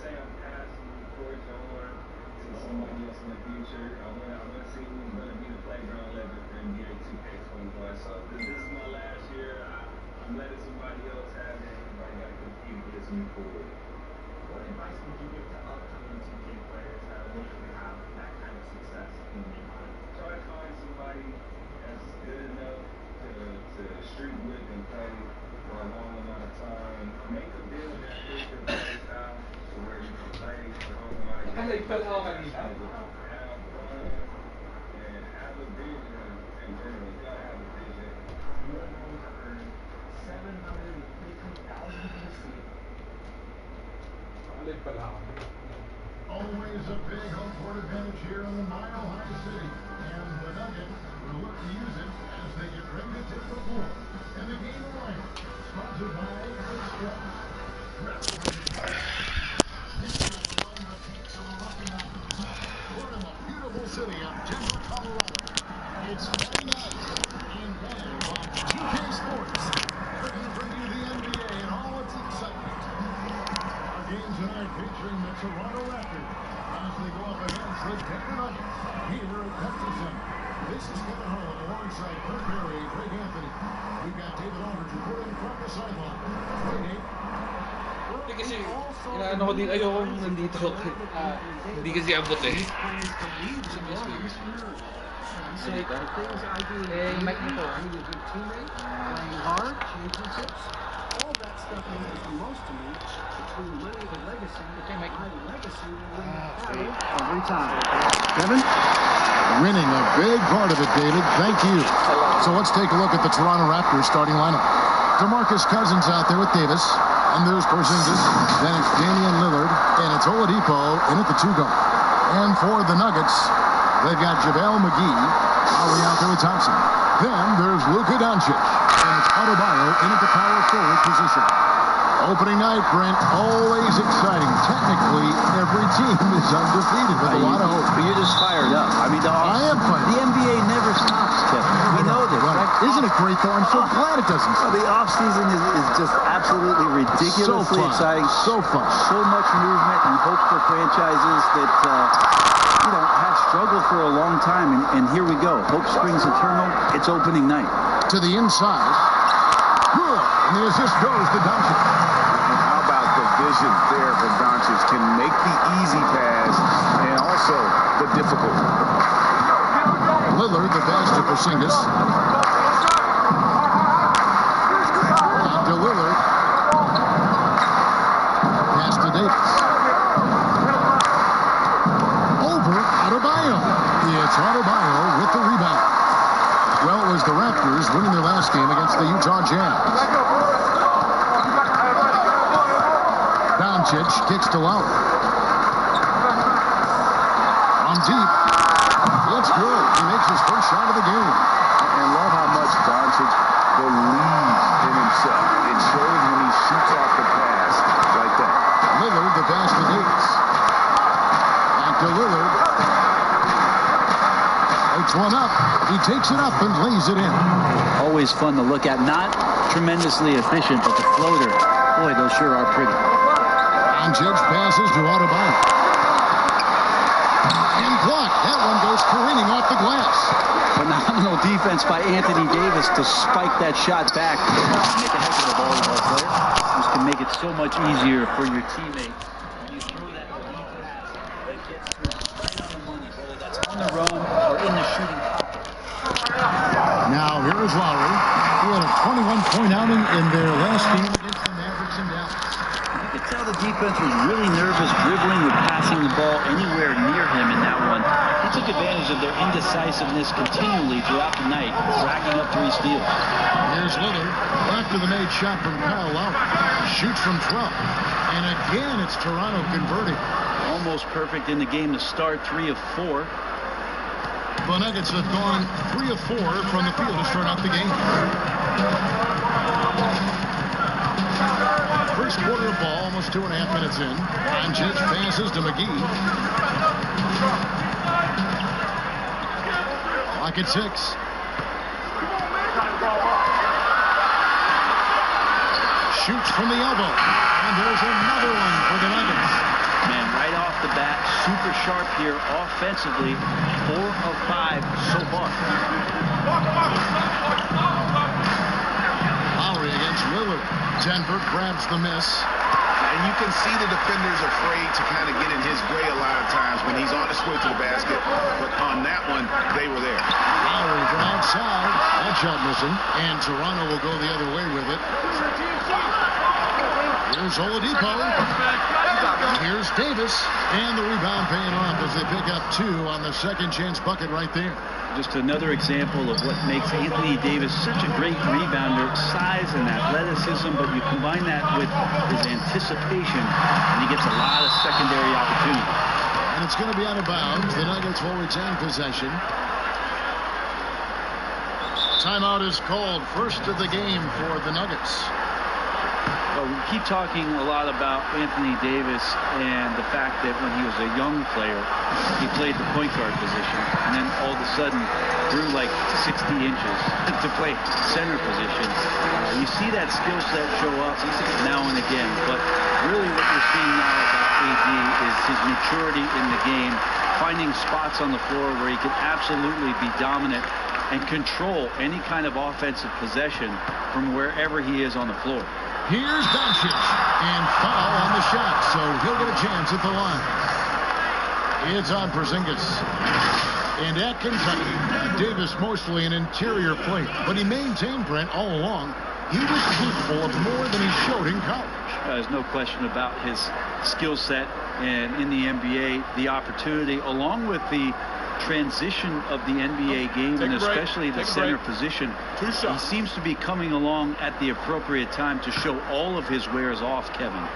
say I'm passing the torch on to somebody else in the future. I want to see who's going to be the playground legend for NBA 2K21. So this is my last year. I'm letting somebody else have it. Everybody got to compete against me for it. What advice would you give to upcoming 2K players that are looking to have that kind of success in their mind? Try to find somebody that's good enough to street with and play for a long amount of time. Make a deal that fits your play style to where you can play for a long amount of time. Have fun and have a vision in general. You gotta have a vision. You are going to earn $750,000 this season. Always a big home court advantage here in the Mile High City, and the Nuggets will look to use it as they get ready to take the floor. And the game of life, sponsored by We're in the beautiful city of Denver, Colorado. It's Friday night, and now on 2K Sports, bringing you the NBA and all its excitement. Our game tonight featuring the Toronto Raptors as they go up against the Denver Nuggets here at Pepsi Center. This is Kevin Harlan alongside Chris Berry and Craig Anthony. We've got David Aldridge reporting from the sideline. Kasi inaano ko din, ayoko nandito. Hindi kasi abot eh. Eh, mic nito. Playing hard, championships. All that stuff means the most to me between winning the legacy and winning every time. Kevin? Winning a big part of it, David. Thank you. So let's take a look at the Toronto Raptors starting lineup. DeMarcus Cousins out there with Davis. And there's Porzingis. Then it's Damian Lillard. And it's Oladipo in at the 2-guard. And for the Nuggets, they've got JaVale McGee. Lowry out there with Thompson. Then there's Luka Doncic. And it's Adebayo in at the power forward position. Opening night, Brent, always exciting. Technically, every team is undefeated with a lot of hope. But you're just fired up. I mean, I am fired. The NBA never stops, Kevin. We know this, right? Isn't it great, though? I'm so glad it doesn't stop. The offseason is just absolutely ridiculously exciting. So fun. So much movement and hope for franchises that, have struggled for a long time. And here we go. Hope springs eternal. It's opening night. To the inside. Good. And the assist goes to Doncic. How about the vision there from Doncic? Can make the easy pass and also the difficult. Lillard, the pass to Porzingis. And to Lillard. Pass to Davis. Over Adebayo. It's Adebayo with the rebound. Well, it was the Raptors winning their last game against the Utah Jazz. Doncic kicks to Lowry. On deep. It's good. He makes his first shot of the game. And love how much Doncic believes in himself. It shows when he shoots off the pass like that. Lillard, the pass to Davis. Back to Lillard. Takes one up. He takes it up and lays it in. Always fun to look at. Not tremendously efficient, but the floater, boy, those sure are pretty. Doncic passes to Adebayo. And blocked. That one goes careening off the glass. Phenomenal defense by Anthony Davis to spike that shot back. Make a heck of a volleyball player. This can make it so much easier for your teammate. When you throw that deep pass that gets through right on the money, whether that's on the run or in the shooting pocket. Now here is Lowry. He had a 21-point outing in their last game against the Mavericks in Dallas. You could tell the defense was really nervous dribbling with passing the ball anywhere near him in that one. He took advantage of their indecisiveness continually throughout the night, racking up 3 steals. Here's Lillard after the made shot from Kyle Lowry. Shoots from 12. And again, it's Toronto converting. Almost perfect in the game to start, 3 of 4. The Nuggets have gone 3 of 4 from the field to start out the game. First quarter of ball, almost 2.5 minutes in. Doncic passes to McGee. Clock at 6. Shoots from the elbow. And there's another one for the Nuggets. super sharp here offensively. 4 of 5 so far. Lowry against Lillard. Denver grabs the miss. And you can see the defender's afraid to kind of get in his way a lot of times when he's on his way to the basket. But on that one, they were there. Lowry from outside. That shot missing. And Toronto will go the other way with it. Here's Oladipo. Here's Davis. And the rebound paying off as they pick up 2 on the second chance bucket right there. Just another example of what makes Anthony Davis such a great rebounder. Size and athleticism, but you combine that with his anticipation, and he gets a lot of secondary opportunities. And it's going to be out of bounds. The Nuggets will retain possession. Timeout is called. First of the game for the Nuggets. Well, we keep talking a lot about Anthony Davis and the fact that when he was a young player, he played the point guard position, and then all of a sudden grew like 60 inches to play center position. You see that skill set show up now and again, but really what you're seeing now about AD is his maturity in the game, finding spots on the floor where he can absolutely be dominant and control any kind of offensive possession from wherever he is on the floor. Here's Doncic, and foul on the shot, so he'll get a chance at the line. It's on Porzingis. And at Kentucky, Davis mostly an interior player, but he maintained, Brent, all along. He was capable of more than he showed in college. There's no question about his skill set, and in the NBA, the opportunity, along with the transition of the NBA game, and especially the center position, he seems to be coming along at the appropriate time to show all of his wares off, Kevin.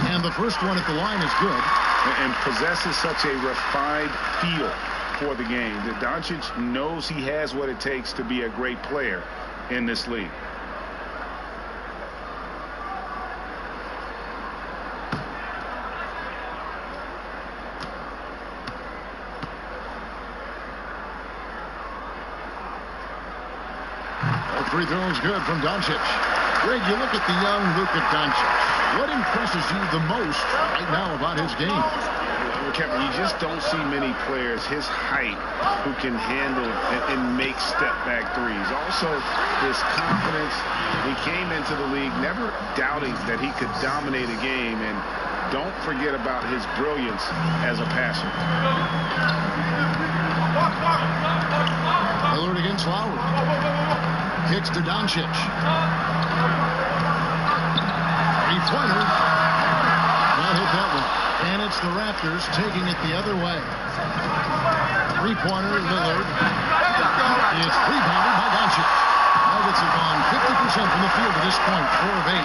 And the first one at the line is good. And possesses such a refined feel for the game that Doncic knows he has what it takes to be a great player in this league. Free throw is good from Doncic. Greg, you look at the young Luka Doncic. What impresses you the most right now about his game? Well, Kevin, you just don't see many players his height who can handle and make step-back threes. Also, his confidence. He came into the league never doubting that he could dominate a game, and don't forget about his brilliance as a passer. Lillard against Lowry. Kicks to Doncic. Three-pointer. Not hit that one. And it's the Raptors taking it the other way. Three-pointer, Lillard. It's rebounded by Doncic. Nuggets have gone 50% from the field at this point. 4 of 8.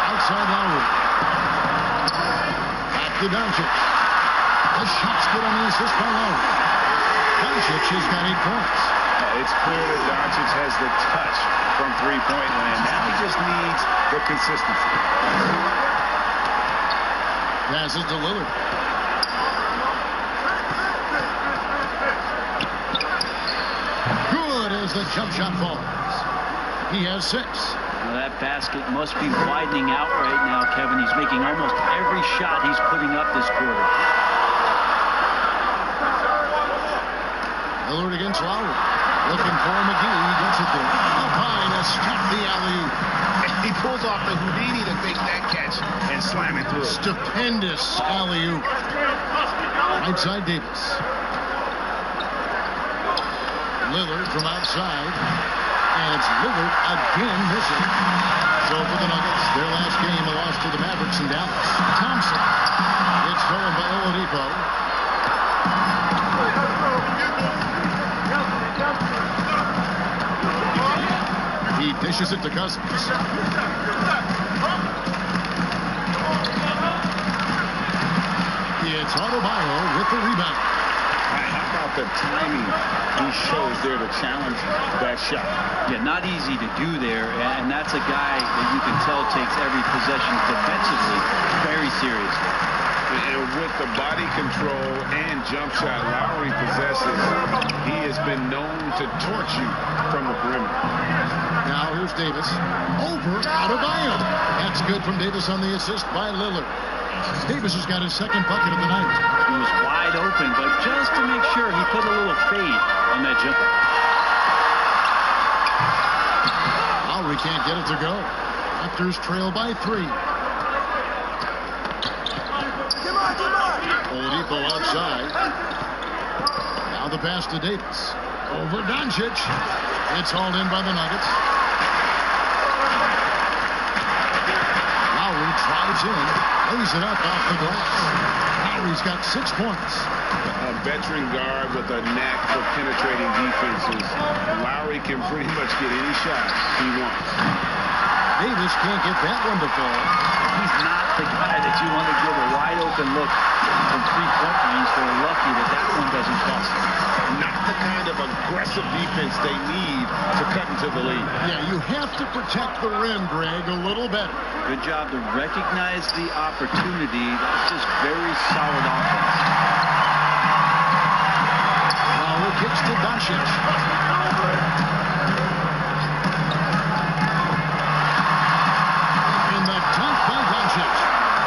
Outside Lowry. Back to Doncic. The shot's good on the assist by Lowry. Doncic has got 8 points. It's clear that Doncic has the touch from three-point land. Now he just needs the consistency. Passes to Lillard. Good as the jump shot falls. He has 6. Now that basket must be widening out right now, Kevin. He's making almost every shot he's putting up this quarter. Lillard against Lowry. Looking for McGee. He gets it there. Up high to stop the alley-oop. He pulls off the Houdini to make that catch and slam it through. Stupendous alley-oop. Right side Davis. Lillard from outside. And it's Lillard again missing. So for the Nuggets, their last game, a loss to the Mavericks in Dallas. Thompson. It's stolen by Oladipo. He dishes it to Cousins. It's Adebayo with the rebound. How about the timing he shows there to challenge that shot? Yeah, not easy to do there, and that's a guy that you can tell takes every possession defensively very seriously. And with the body control and jump shot Lowry possesses, he has been known to torch you from the perimeter. Now here's Davis. Over Adebayo. That's good from Davis on the assist by Lillard. Davis has got his second bucket of the night. He was wide open, but just to make sure, he put a little fade on that jumper. Lowry can't get it to go. Raptors trail by 3. Oladipo outside. Now the pass to Davis. Over Doncic. It's hauled in by the Nuggets. Lowry drives in. Lays it up off the glass. Lowry's got 6 points. A veteran guard with a knack for penetrating defenses. Lowry can pretty much get any shot he wants. Davis can't get that one to fall. He's not the guy that you want to give a wide open look from 3-point range. They're lucky that that one doesn't cost them. Not the kind of aggressive defense they need to cut into the lead. Yeah, you have to protect the rim, Greg, a little better. Good job to recognize the opportunity. That's just very solid offense. Lowry kicks to Doncic. And the dunk by Doncic.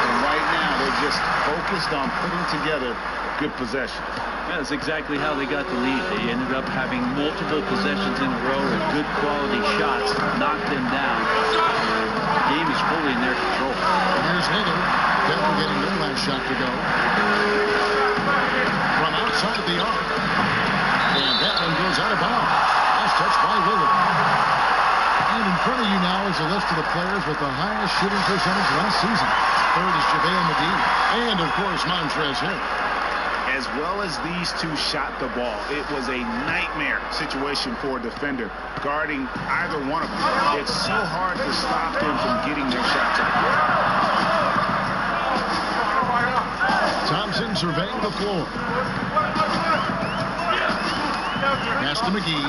And right now, they're just focused on putting together good possessions. That's exactly how they got the lead. They ended up having multiple possessions in a row with good quality shots, knocked them down. The game is fully in their control. Here's Lillard. Denver getting their last shot to go. From outside the arc. And that one goes out of bounds. Last touch by Lillard. And in front of you now is a list of the players with the highest shooting percentage last season. Third is JaVale McGee. And, of course, Montrezl Harrell. As well as these two shot the ball, it was a nightmare situation for a defender guarding either one of them. It's so hard to stop them from getting their shots up. Thompson surveying the floor. Pass to McGee.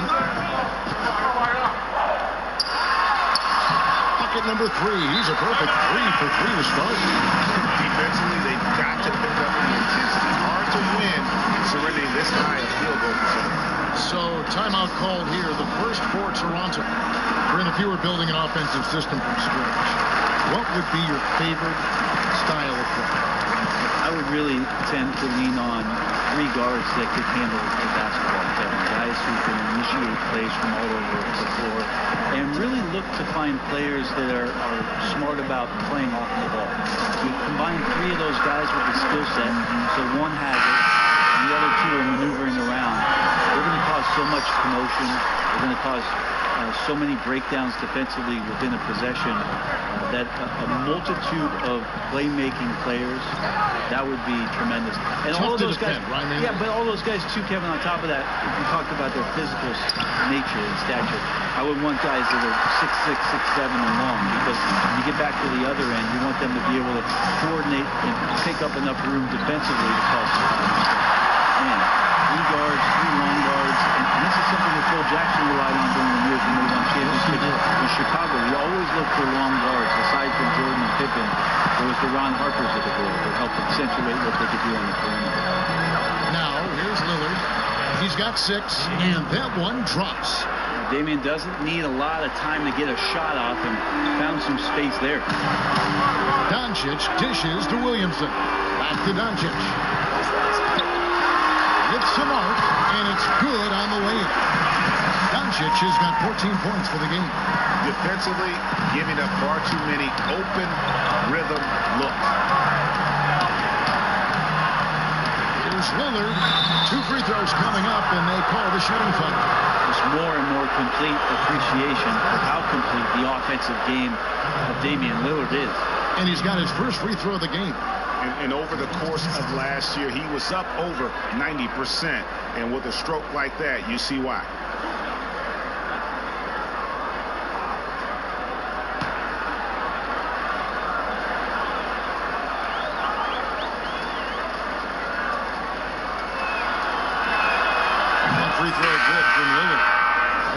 Bucket number 3. He's a perfect 3 for 3 to start. Defensively, they've got to pick up the intensity. Hard to win surrendering this high a field goal percentage. So, timeout called here. The first for Toronto. Brent, if you were building an offensive system from scratch, what would be your favorite style of play? I would really tend to lean on 3 guards that could handle the basketball. Guys who can initiate plays from all over the floor and really look to find players that are smart about playing off the ball. You combine 3 of those guys with the skill set, so one has it, and the other 2 are maneuvering around. They're going to cause so much commotion. They're going to cause so many breakdowns defensively within a possession that a multitude of playmaking players, that would be tremendous. And all of those guys, right, yeah, but all those guys too, Kevin, on top of that, we talked about their physical nature and stature. I would want guys that are 6'6", 6'7", and long, because when you get back to the other end, you want them to be able to coordinate and pick up enough room defensively to cause man, 3 guards, 3 long guards, and this is something that Phil Jackson relied on during the years when they won championships in Chicago. We always look for long guards. Aside from Jordan and Pippen, there was the Ron Harpers of the world that helped accentuate what they could do on the perimeter. Now, here's Lillard. He's got 6, and that one drops. Damian doesn't need a lot of time to get a shot off and found some space there. Doncic dishes to Williamson. Back to Doncic. It's a mark, and it's good on the way in. Doncic has got 14 points for the game. Defensively, giving up far too many open rhythm looks. Here's Lillard. 2 free throws coming up, and they call the shooting foul. There's more and more complete appreciation of how complete the offensive game of Damian Lillard is. And he's got his first free throw of the game. And over the course of last year, he was up over 90%. And with a stroke like that, you see why. Free throw good from Lillard.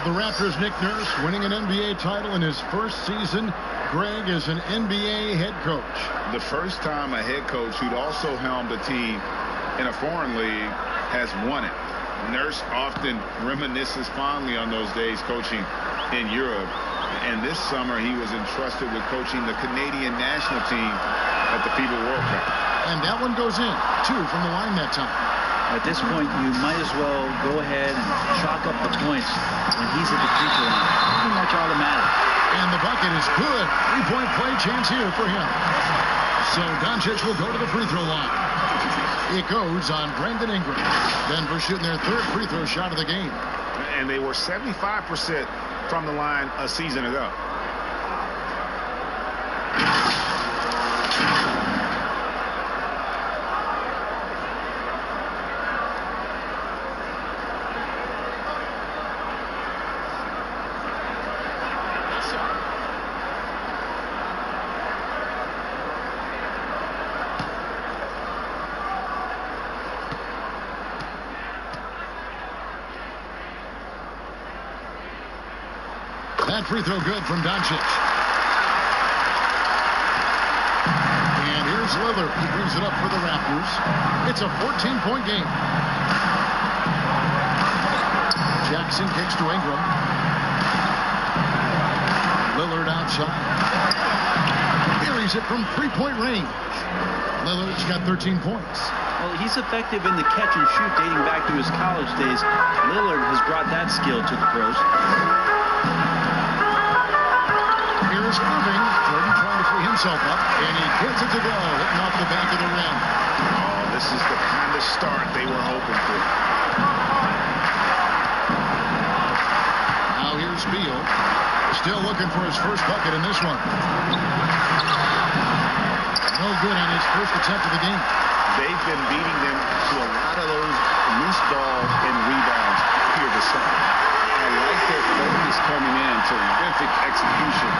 the Raptors' Nick Nurse winning an NBA title in his first season, Greg, as an NBA head coach. The first time a head coach who'd also helmed a team in a foreign league has won it. Nurse often reminisces fondly on those days coaching in Europe. And this summer, he was entrusted with coaching the Canadian national team at the FIBA World Cup. And that one goes in. 2 from the line that time. At this point, you might as well go ahead and chalk up the points when he's at the free throw line. Pretty much automatic. And the bucket is good. 3-point play chance here for him. So Doncic will go to the free throw line. It goes on Brandon Ingram. Denver shooting their 3rd free throw shot of the game. And they were 75% from the line a season ago. That free throw good from Doncic. And here's Lillard. He brings it up for the Raptors. It's a 14-point game. Jackson kicks to Ingram. Lillard outside. Buries it from 3-point range. Lillard's got 13 points. Well, he's effective in the catch and shoot dating back to his college days. Lillard has brought that skill to the pros. Here's Irving. Jordan trying to free himself up, and he gets it to go, hitting off the back of the rim. Oh, this is the kind of start they were hoping for. Now here's Beal. Still looking for his first bucket in this one. No good on his first attempt of the game. They've been beating them to a lot of those loose balls and rebounds here this summer. I like their focus coming in. Terrific execution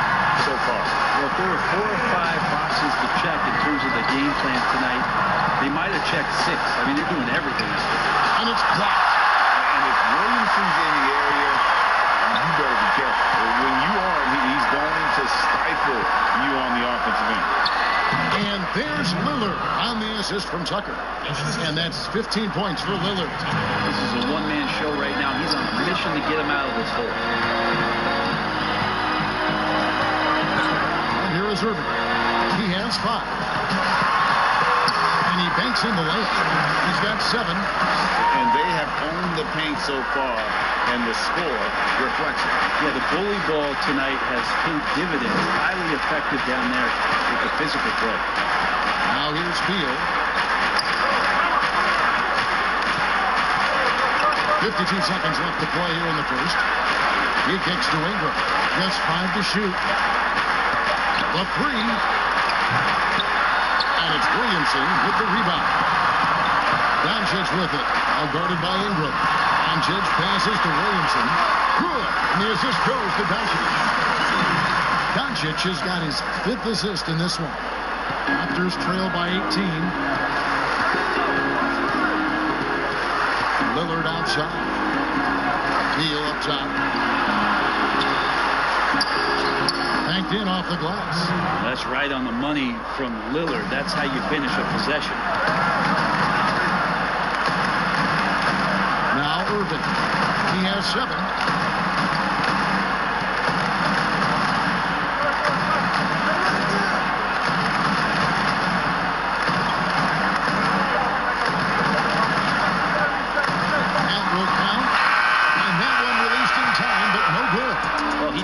so far. Well, if there were 4 or 5 boxes to check in terms of the game plan tonight, they might have checked 6. I mean, they're doing everything. And it's blocked. And if Williamson's in the area, you better be careful. When you are, he's going to stifle you on the offensive end. And there's Lillard on the assist from Tucker. And that's 15 points for Lillard. This is a one-man show right now. He's on a mission to get him out of this hole. And here is Irving. He has 5. And he banks in the layup. He's got 7. And they have owned the paint so far, and the score reflects it. Yeah, the bully ball tonight has paid dividends. Highly effective down there with the physical play. Now here's Beal. 52 seconds left to play here in the first. He kicks to Ingram. Just 5 to shoot. The 3. And it's Williamson with the rebound. Doncic with it. All guarded by Ingram. Doncic passes to Williamson. Good. And the assist goes to Doncic. Doncic has got his 5th assist in this one. Raptors trail by 18. Lillard outside. Beal up top. Banked in off the glass. That's right on the money from Lillard. That's how you finish a possession. Now Irving. He has 7.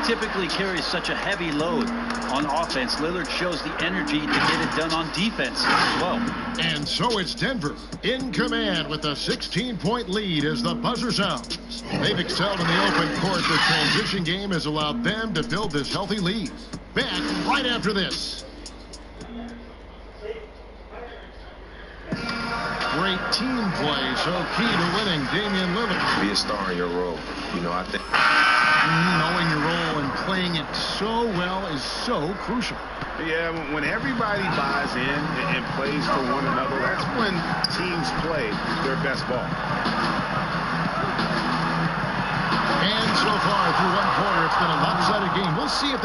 Typically carries such a heavy load on offense. Lillard shows the energy to get it done on defense as well. And so it's Denver in command with a 16-point lead as the buzzer sounds. They've excelled in the open court. The transition game has allowed them to build this healthy lead. Back right after this. Great team play, so key to winning. Damian Lillard. Be a star in your role. You know, I think knowing your role and playing it so well is so crucial. Yeah, when everybody buys in and plays for one another, that's when teams play their best ball. And so far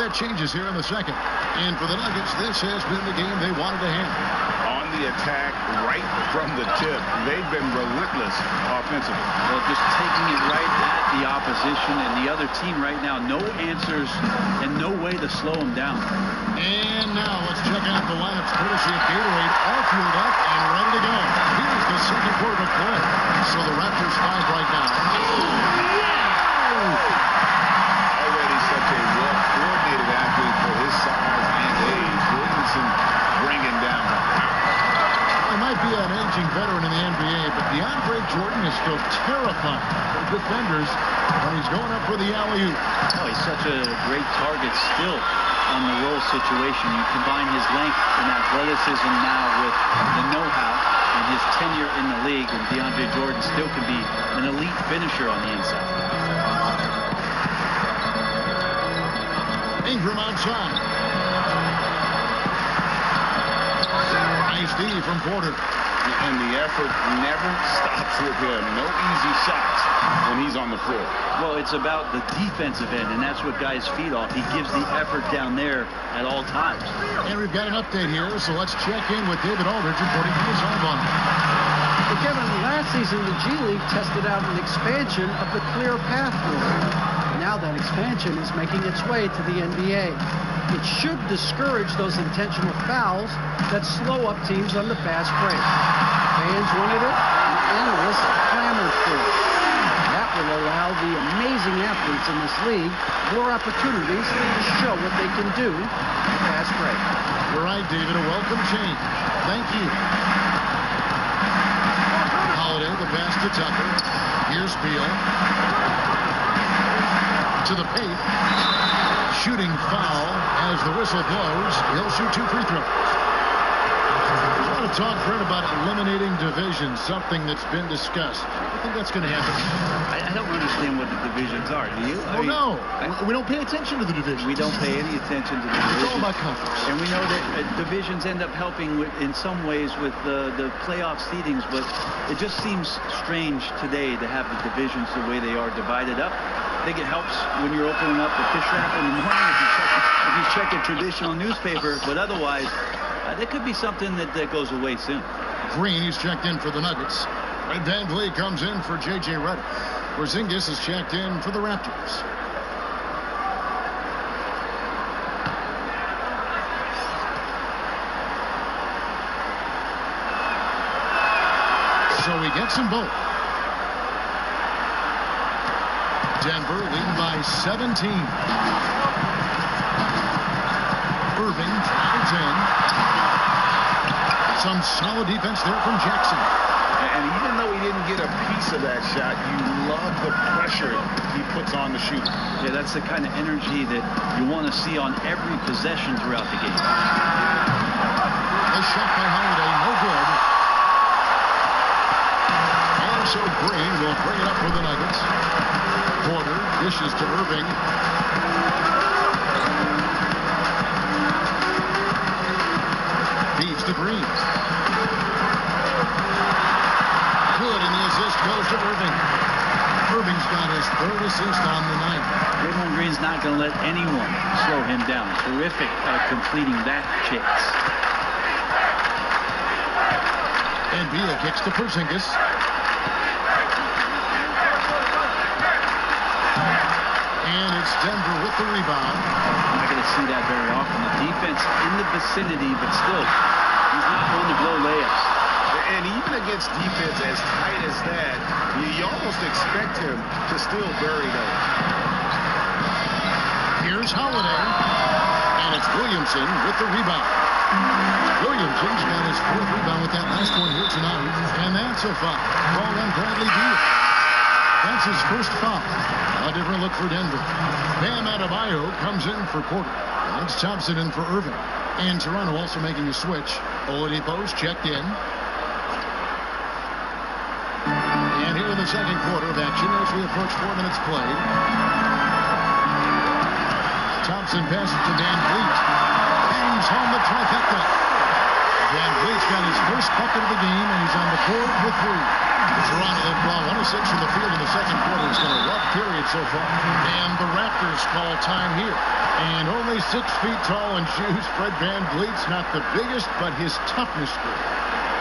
that changes here in the second. And for the Nuggets, this has been the game they wanted to have. On the attack right from the tip, they've been relentless offensively. Well, just taking it right at the opposition and the other team right now. No answers and no way to slow them down. And now let's check out the lineups courtesy of Gatorade, all fueled up and ready to go. Here's the second quarter of play. So the Raptors 5 right now. Already such a well-coordinated athlete for his size and age. Williamson bringing down the power. He might be an aging veteran in the NBA, but DeAndre Jordan is still terrifying for defenders when he's going up for the alley-oop. Oh, he's such a great target still on the roll situation. You combine his length and athleticism now with the know-how and his tenure in the league, and DeAndre Jordan still can be an elite finisher on the inside. Ingram outside. Nice D from Porter. And the effort never stops with him. No easy shots when he's on the floor. Well, it's about the defensive end, and that's what guys feed off. He gives the effort down there at all times. And we've got an update here, so let's check in with David Aldridge reporting from his home on. But Kevin, last season the G League tested out an expansion of the clear path rule. Now that expansion is making its way to the NBA. It should discourage those intentional fouls that slow up teams on the fast break. Fans wanted it, and analysts clamored for it. That will allow the amazing athletes in this league more opportunities to show what they can do in the fast break. You're right, David. A welcome change. Thank you. Holiday, the pass to Tucker. Here's Beal. To the paint. Shooting foul as the whistle blows. He'll shoot 2 free throws. There's a lot of talk, Fred, about eliminating divisions, something that's been discussed. I think that's going to happen. I don't understand what the divisions are. Do you? No. We don't pay attention to the divisions. We don't pay any attention to the divisions. It's all about conference. And we know that divisions end up helping in some ways with the playoff seedings, but it just seems strange today to have the divisions the way they are divided up. I think it helps when you're opening up the fish wrap in the morning if you check a traditional newspaper, but otherwise, there could be something that goes away soon. Green, he's checked in for the Nuggets. Red Van Vliet comes in for J.J. Redick. Porzingis is checked in for the Raptors. So he gets them both. Denver leading by 17. Irving travels in. Some solid defense there from Jackson. And even though he didn't get a piece of that shot, you love the pressure he puts on the shooter. Yeah, that's the kind of energy that you want to see on every possession throughout the game. A shot by Holiday, no good. And so Green will bring it up for the Nuggets. Porter dishes to Irving. Feeds to Green. Good, and the assist goes to Irving. Irving's got his 3rd assist on the night. Draymond Green's not going to let anyone slow him down. Terrific at completing that chase. And Beal kicks to Porzingis. And it's Denver with the rebound. I'm not going to see that very often. The defense in the vicinity, but still, he's not going to blow layups. And even against defense as tight as that, you almost expect him to still bury those. Here's Holiday. And it's Williamson with the rebound. Williamson's got his 4th rebound with that last one here tonight. And that's a foul. Ball on Bradley Beal. That's his 1st foul. A different look for Denver. Bam Adebayo comes in for Porter. That's Thompson in for Irving. And Toronto also making a switch. Oladipo's checked in. And here in the second quarter of action as we approach 4 minutes played. Thompson passes to Van Vliet. Bangs home the trifecta. Van Vliet's got his 1st bucket of the game, and he's on the board with 3. Toronto then ball 1 of 6 from the field in the second quarter. It's been a rough period so far. And the Raptors call time here. And only 6 feet tall in shoes, Fred VanVleet's not the biggest, but his toughness,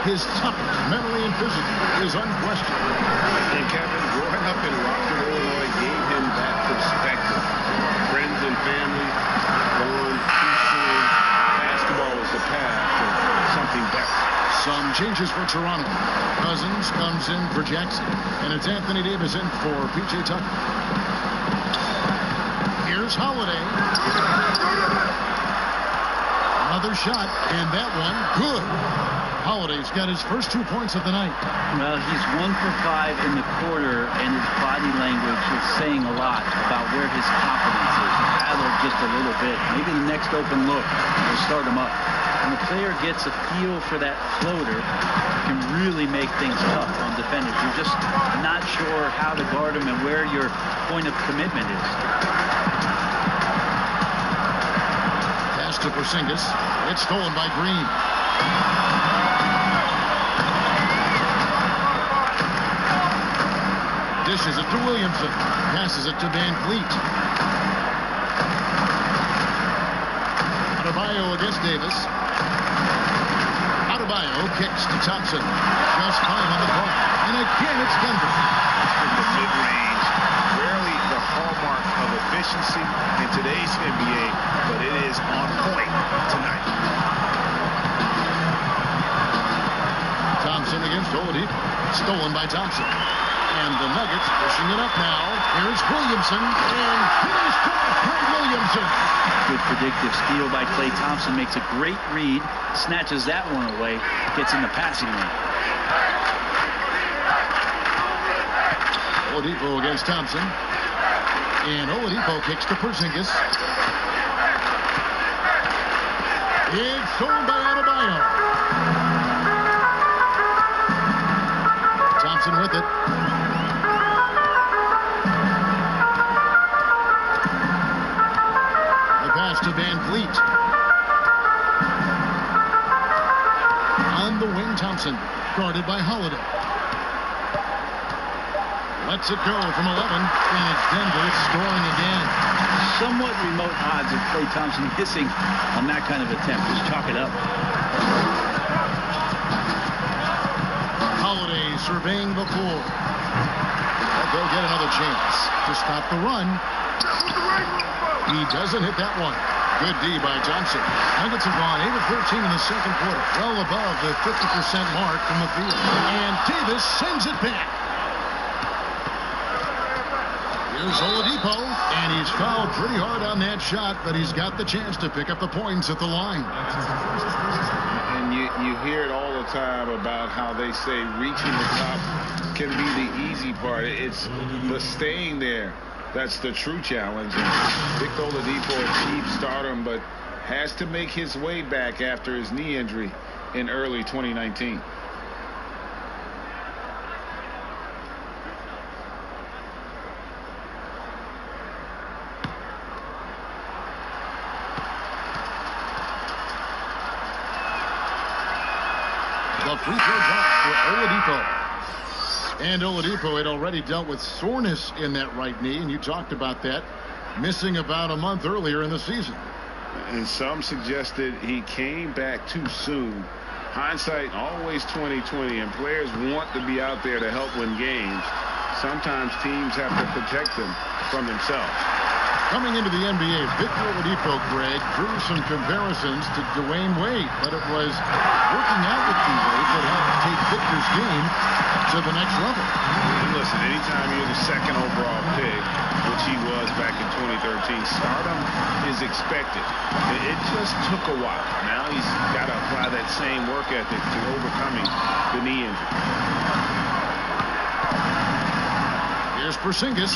his toughness, mentally and physically, is unquestioned. And Kevin, growing up in Rockford, Illinois, gave him that perspective. Friends and family gone too soon. Basketball was the path to something better. Some changes for Toronto. Cousins comes in for Jackson, and it's Anthony Davis in for P.J. Tucker. Here's Holiday. Another shot, and that one good. Holiday's got his first 2 points of the night. Well, he's 1 for 5 in the quarter, and his body language is saying a lot about where his confidence is. Rattled just a little bit. Maybe the next open look will start him up. When the player gets a feel for that floater, it can really make things tough on defenders. You're just not sure how to guard him and where your point of commitment is. Pass to Porzingis. It's stolen by Green. Dishes it to Williamson. Passes it to VanVleet. Adebayo against Davis. Adebayo kicks to Thompson. Just fine on the clock. And again, it's Denver. In the mid-range, rarely the hallmark of efficiency in today's NBA, but it is on point tonight. Thompson against Oladipo. Stolen by Thompson. And the Nuggets pushing it up now. Here's Williamson. And finished off by Williamson. Good predictive steal by Klay Thompson. Makes a great read. Snatches that one away. Gets in the passing lane. Oladipo against Thompson. And Oladipo kicks to Porzingis. It's stolen by Adebayo. Thompson with it. The pass to VanVleet. On the wing, Thompson, guarded by Holiday. Lets it go from 11, and it's Denver scoring again. Somewhat remote odds of Klay Thompson missing on that kind of attempt. Just chalk it up. Holiday surveying the floor. They'll get another chance to stop the run. He doesn't hit that one. Good D by Johnson. Nuggets have gone 8 of 13 in the second quarter, well above the 50% mark from the field. And Davis sends it back. Here's Oladipo, and he's fouled pretty hard on that shot, but he's got the chance to pick up the points at the line. And you hear it all the time about how they say reaching the top can be the easy part. It's the staying there that's the true challenge. And Vic Oladipo achieved stardom, but has to make his way back after his knee injury in early 2019. The free throw drop for Oladipo. And Oladipo had already dealt with soreness in that right knee, and you talked about that, missing about a month earlier in the season. And some suggested he came back too soon. Hindsight always 20/20, and players want to be out there to help win games. Sometimes teams have to protect them from themselves. Coming into the NBA, Victor Oladipo, Greg, drew some comparisons to Dwayne Wade, but it was working out with Wade that helped take Victor's game to the next level. And listen, anytime you're the second overall pick, which he was back in 2013, stardom is expected. It just took a while. Now he's got to apply that same work ethic to overcoming the knee injury. Here's Porzingis.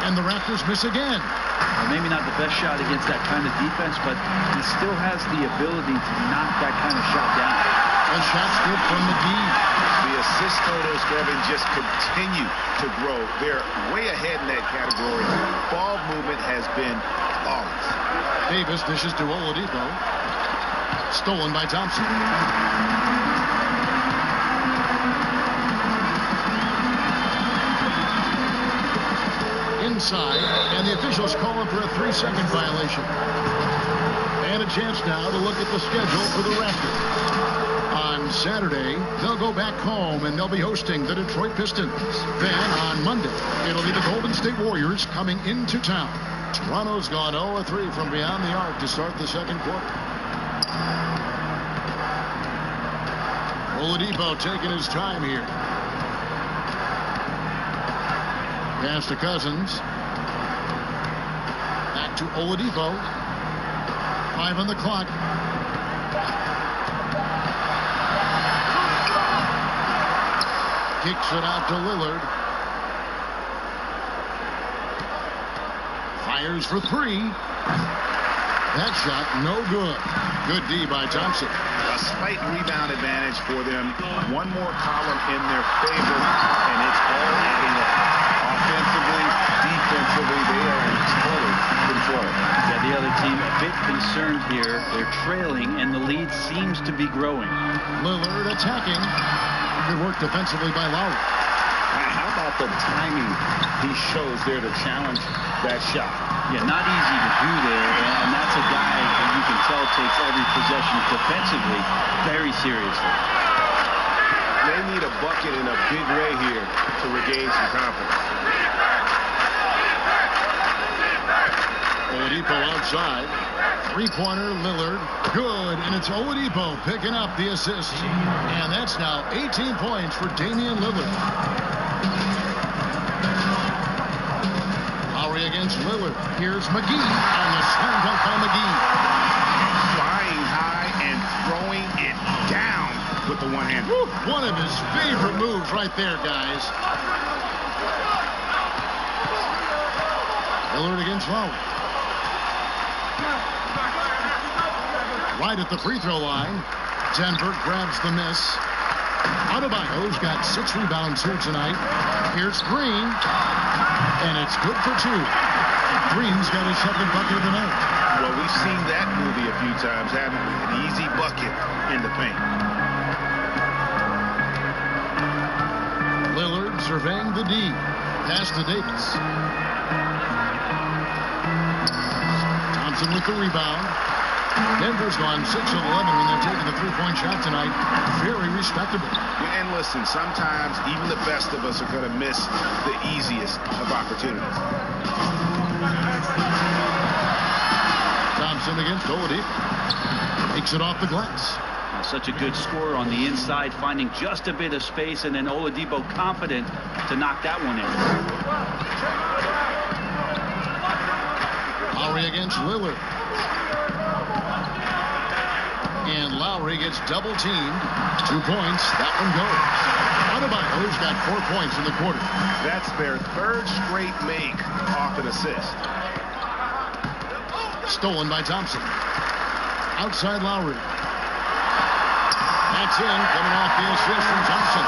And the Raptors miss again. Well, maybe not the best shot against that kind of defense, but he still has the ability to knock that kind of shot down. And shots good from McGee. The assist totals, Kevin, just continue to grow. They're way ahead in that category. Ball movement has been flawless. Davis dishes to Oladipo. Stolen by Thompson. inside, and the officials call him for a 3-second violation. And a chance now to look at the schedule for the Raptors. On Saturday, they'll go back home and they'll be hosting the Detroit Pistons. Then on Monday, it'll be the Golden State Warriors coming into town. Toronto's gone 0-3 from beyond the arc to start the second quarter. Oladipo taking his time here. Pass to Cousins. Back to Oladipo. 5 on the clock. Kicks it out to Lillard. Fires for 3. That shot no good. Good D by Thompson. A slight rebound advantage for them. One more column in their favor, and it's all adding up. Offensively, defensively, they are in total control. Yeah, the other team a bit concerned here. They're trailing, and the lead seems to be growing. Lillard attacking. Good work defensively by Lowry. How about the timing he shows there to challenge that shot? Yeah, not easy to do there, and that's a guy that you can tell takes every possession defensively very seriously. They need a bucket in a big way here to regain some confidence. Oladipo outside. 3-pointer, Lillard. Good, and it's Oladipo picking up the assist. And that's now 18 points for Damian Lillard. Lowry against Lillard. Here's McGee, and the slam dunk by McGee. Flying high and throwing it down with the one hand. One of his favorite moves right there, guys. Lillard against Lowry. Right at the free throw line. Denver grabs the miss. Adebayo's got 6 rebounds here tonight. Here's Green. And it's good for 2. Green's got his second bucket of the night. Well, we've seen that movie a few times, haven't we? An easy bucket in the paint. Lillard surveying the D. Pass to Davis. Thompson with the rebound. Denver's gone 6 of 11 when they're taking the 3-point shot tonight. Very respectable. And listen, sometimes even the best of us are going to miss the easiest of opportunities. Thompson against Oladipo. Takes it off the glass. Such a good score on the inside, finding just a bit of space, and then Oladipo confident to knock that one in. Lowry against Lillard. And Lowry gets double teamed. 2 points. That one goes. Adebayo's got 4 points in the quarter. That's their 3rd straight make off an assist. Stolen by Thompson. Outside Lowry. That's in. Coming off the assist from Thompson.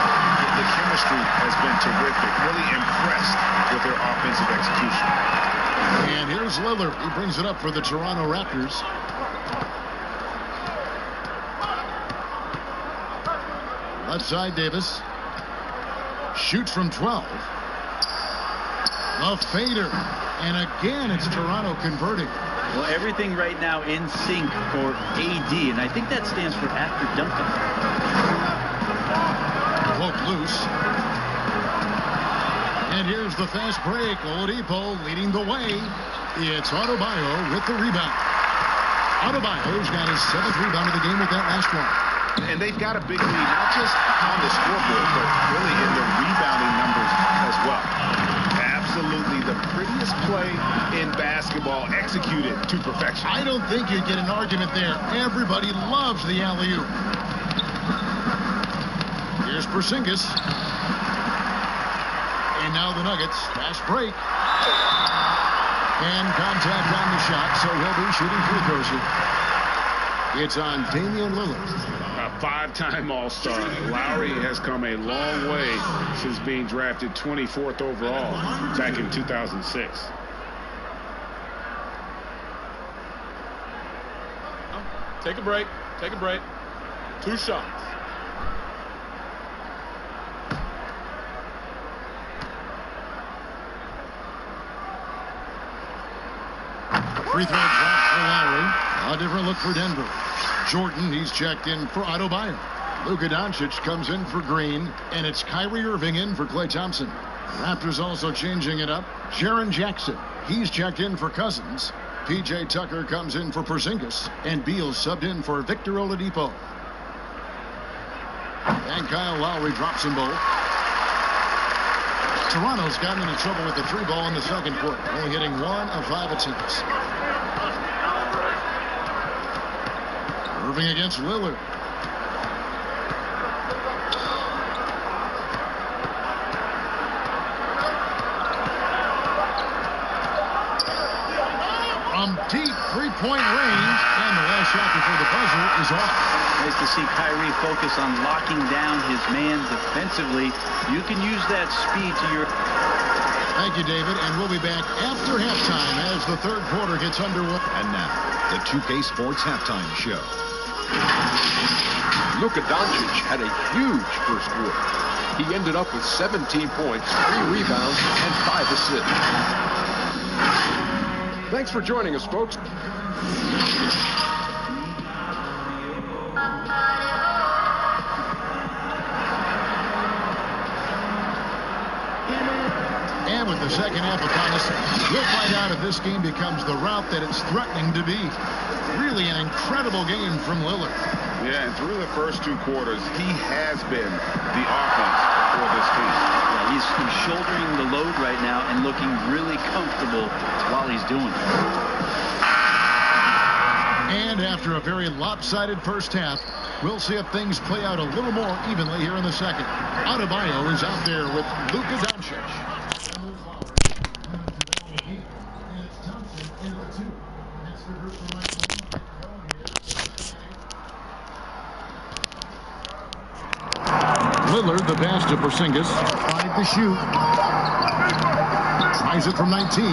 The chemistry has been terrific. Really impressed with their offensive execution. And here's Lillard. He brings it up for the Toronto Raptors. Left side, Davis. Shoots from 12. A fader. And again, it's Toronto converting. Well, everything right now in sync for AD, and I think that stands for after dunking. Poke loose. And here's the fast break. Oladipo leading the way. It's Adebayo with the rebound. Adebayo's got his 7th rebound of the game with that last one. And they've got a big lead, not just on the scoreboard, but really in the rebounding numbers as well. Absolutely the prettiest play in basketball, executed to perfection. I don't think you get an argument there. Everybody loves the alley-oop. Here's Porzingis. And now the Nuggets. Fast break. And contact on the shot, so he'll be shooting free throws here. It's on Damian Lillard. A 5-time All-Star. Lowry has come a long way since being drafted 24th overall back in 2006. Take a break. Take a break. 2 shots. Free throw dropped for Lowry. A different look for Denver. Jordan, he's checked in for Adebayo. Luka Doncic comes in for Green, and it's Kyrie Irving in for Klay Thompson. Raptors also changing it up. Jaren Jackson, he's checked in for Cousins. P.J. Tucker comes in for Porzingis, and Beal subbed in for Victor Oladipo. And Kyle Lowry drops them both. Toronto's gotten into trouble with the three ball in the second quarter, only hitting 1 of 5 attempts. Irving against Lillard. From deep three-point range, and the last shot before the buzzer is off. Nice to see Kyrie focus on locking down his man defensively. You can use that speed to your... Thank you, David, and we'll be back after halftime as the third quarter gets underway. And now, the 2K Sports Halftime Show. Luka Doncic had a huge first quarter. He ended up with 17 points, 3 rebounds, and 5 assists. Thanks for joining us, folks. And with the second half upon us, we'll find out if this game becomes the route that it's threatening to be. Really an incredible game from Lillard. Yeah, and through the first 2 quarters, he has been the offense for this team. Yeah, he's shouldering the load right now and looking really comfortable while he's doing it. And after a very lopsided first half, we'll see if things play out a little more evenly here in the second. Adebayo is out there with Luka Doncic. Lillard, the pass to Porzingis. Tried to shoot. Tries it from 19.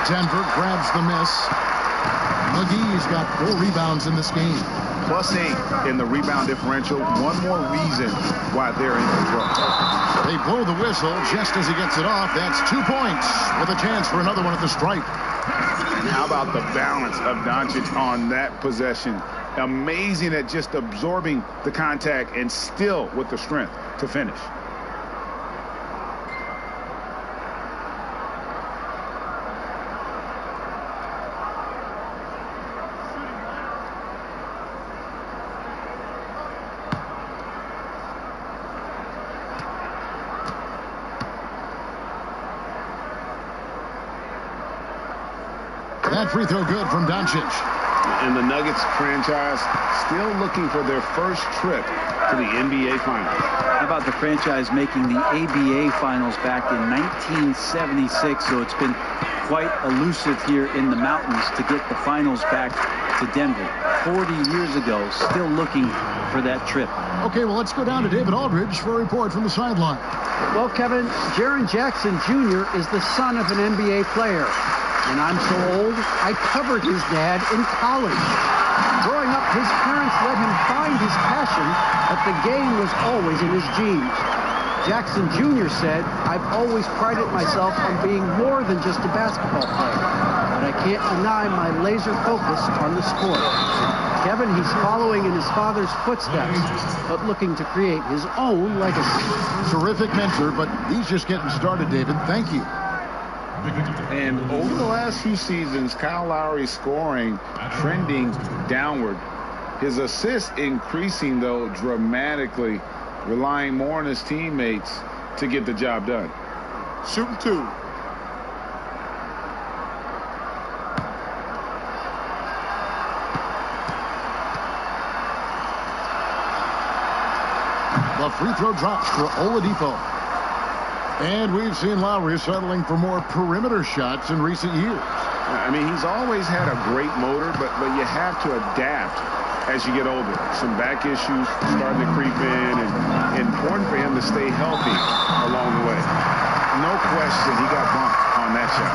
Denver grabs the miss. McGee's got 4 rebounds in this game. +8 in the rebound differential. One more reason why they're in control. They blow the whistle just as he gets it off. That's 2 points with a chance for another one at the stripe. And how about the balance of Doncic on that possession? Amazing at just absorbing the contact and still with the strength to finish. That free throw good from Doncic. And the Nuggets franchise still looking for their first trip to the NBA Finals. How about the franchise making the ABA Finals back in 1976? So it's been quite elusive here in the mountains to get the finals back to Denver. 40 years ago, still looking for that trip. Okay, well, let's go down to David Aldridge for a report from the sideline. Well, Kevin, Jaren Jackson Jr. is the son of an NBA player. And I'm so old, I covered his dad in college. Growing up, his parents let him find his passion, but the game was always in his genes. Jackson Jr. said, I've always prided myself on being more than just a basketball player, but I can't deny my laser focus on the sport. Kevin, he's following in his father's footsteps, but looking to create his own legacy. Terrific mentor, but he's just getting started, David. Thank you. And over the last few seasons, Kyle Lowry's scoring trending downward. His assists increasing, though, dramatically, relying more on his teammates to get the job done. Shooting 2. The free throw drops for Oladipo. And we've seen Lowry settling for more perimeter shots in recent years. I mean, he's always had a great motor, but you have to adapt as you get older. Some back issues starting to creep in, and important for him to stay healthy along the way. No question he got bumped on that shot.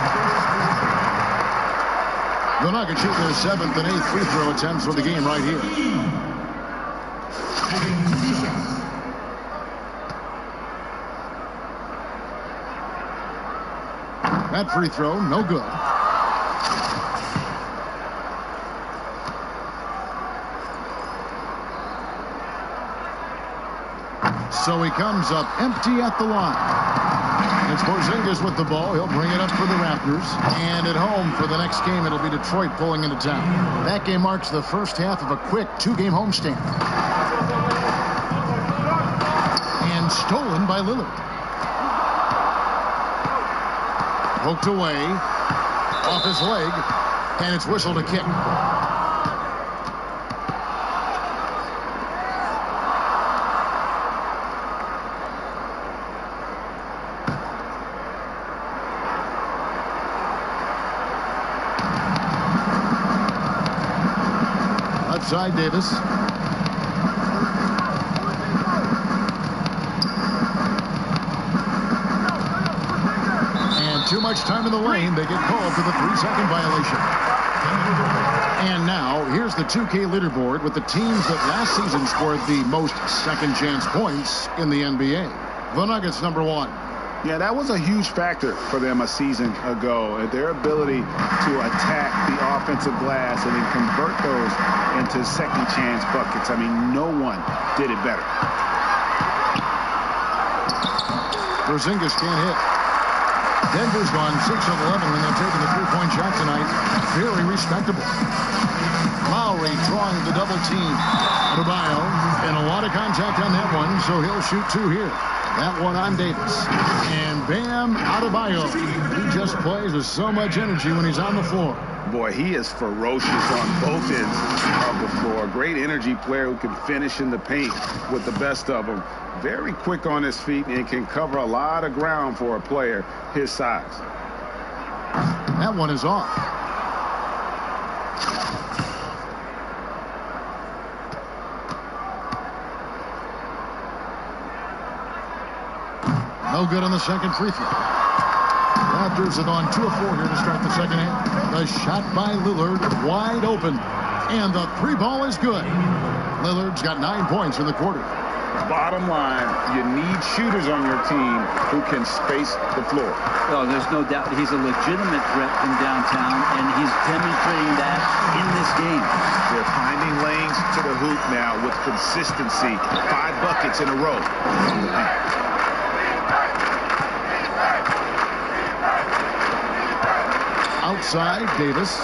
The Nuggets shoot their 7th and 8th free throw attempts for the game right here. That free throw, no good. So he comes up empty at the line. It's Porzingis with the ball. He'll bring it up for the Raptors. And at home for the next game, it'll be Detroit pulling into town. That game marks the first half of a quick 2-game homestand. And stolen by Lillard. Poked away. Off his leg. And it's whistled a kick. Outside Davis. And too much time in the lane. They get called for the 3-second violation. And now, here's the 2K leaderboard with the teams that last season scored the most second-chance points in the NBA. The Nuggets, number 1. Yeah, that was a huge factor for them a season ago. Their ability to attack the offensive glass and then convert those into second-chance buckets. I mean, no one did it better. Porzingis can't hit. Denver's gone 6 of 11 when they're taking the 3-point shot tonight. Very respectable. Lowry trying to double team Adebayo, and a lot of contact on that one, so he'll shoot 2 here. That one on Davis. And Bam Adebayo. He just plays with so much energy when he's on the floor. Boy, he is ferocious on both ends of the floor. Great energy player who can finish in the paint with the best of them. Very quick on his feet and can cover a lot of ground for a player his size. That one is off. No good on the second free throw. Raptors have gone 2 of 4 here to start the second half. The shot by Lillard, wide open. And the 3 ball is good. Lillard's got 9 points in the quarter. Bottom line, you need shooters on your team who can space the floor. Oh, there's no doubt he's a legitimate threat from downtown, and he's demonstrating that in this game. They're finding lanes to the hoop now with consistency. 5 buckets in a row. Outside, Davis.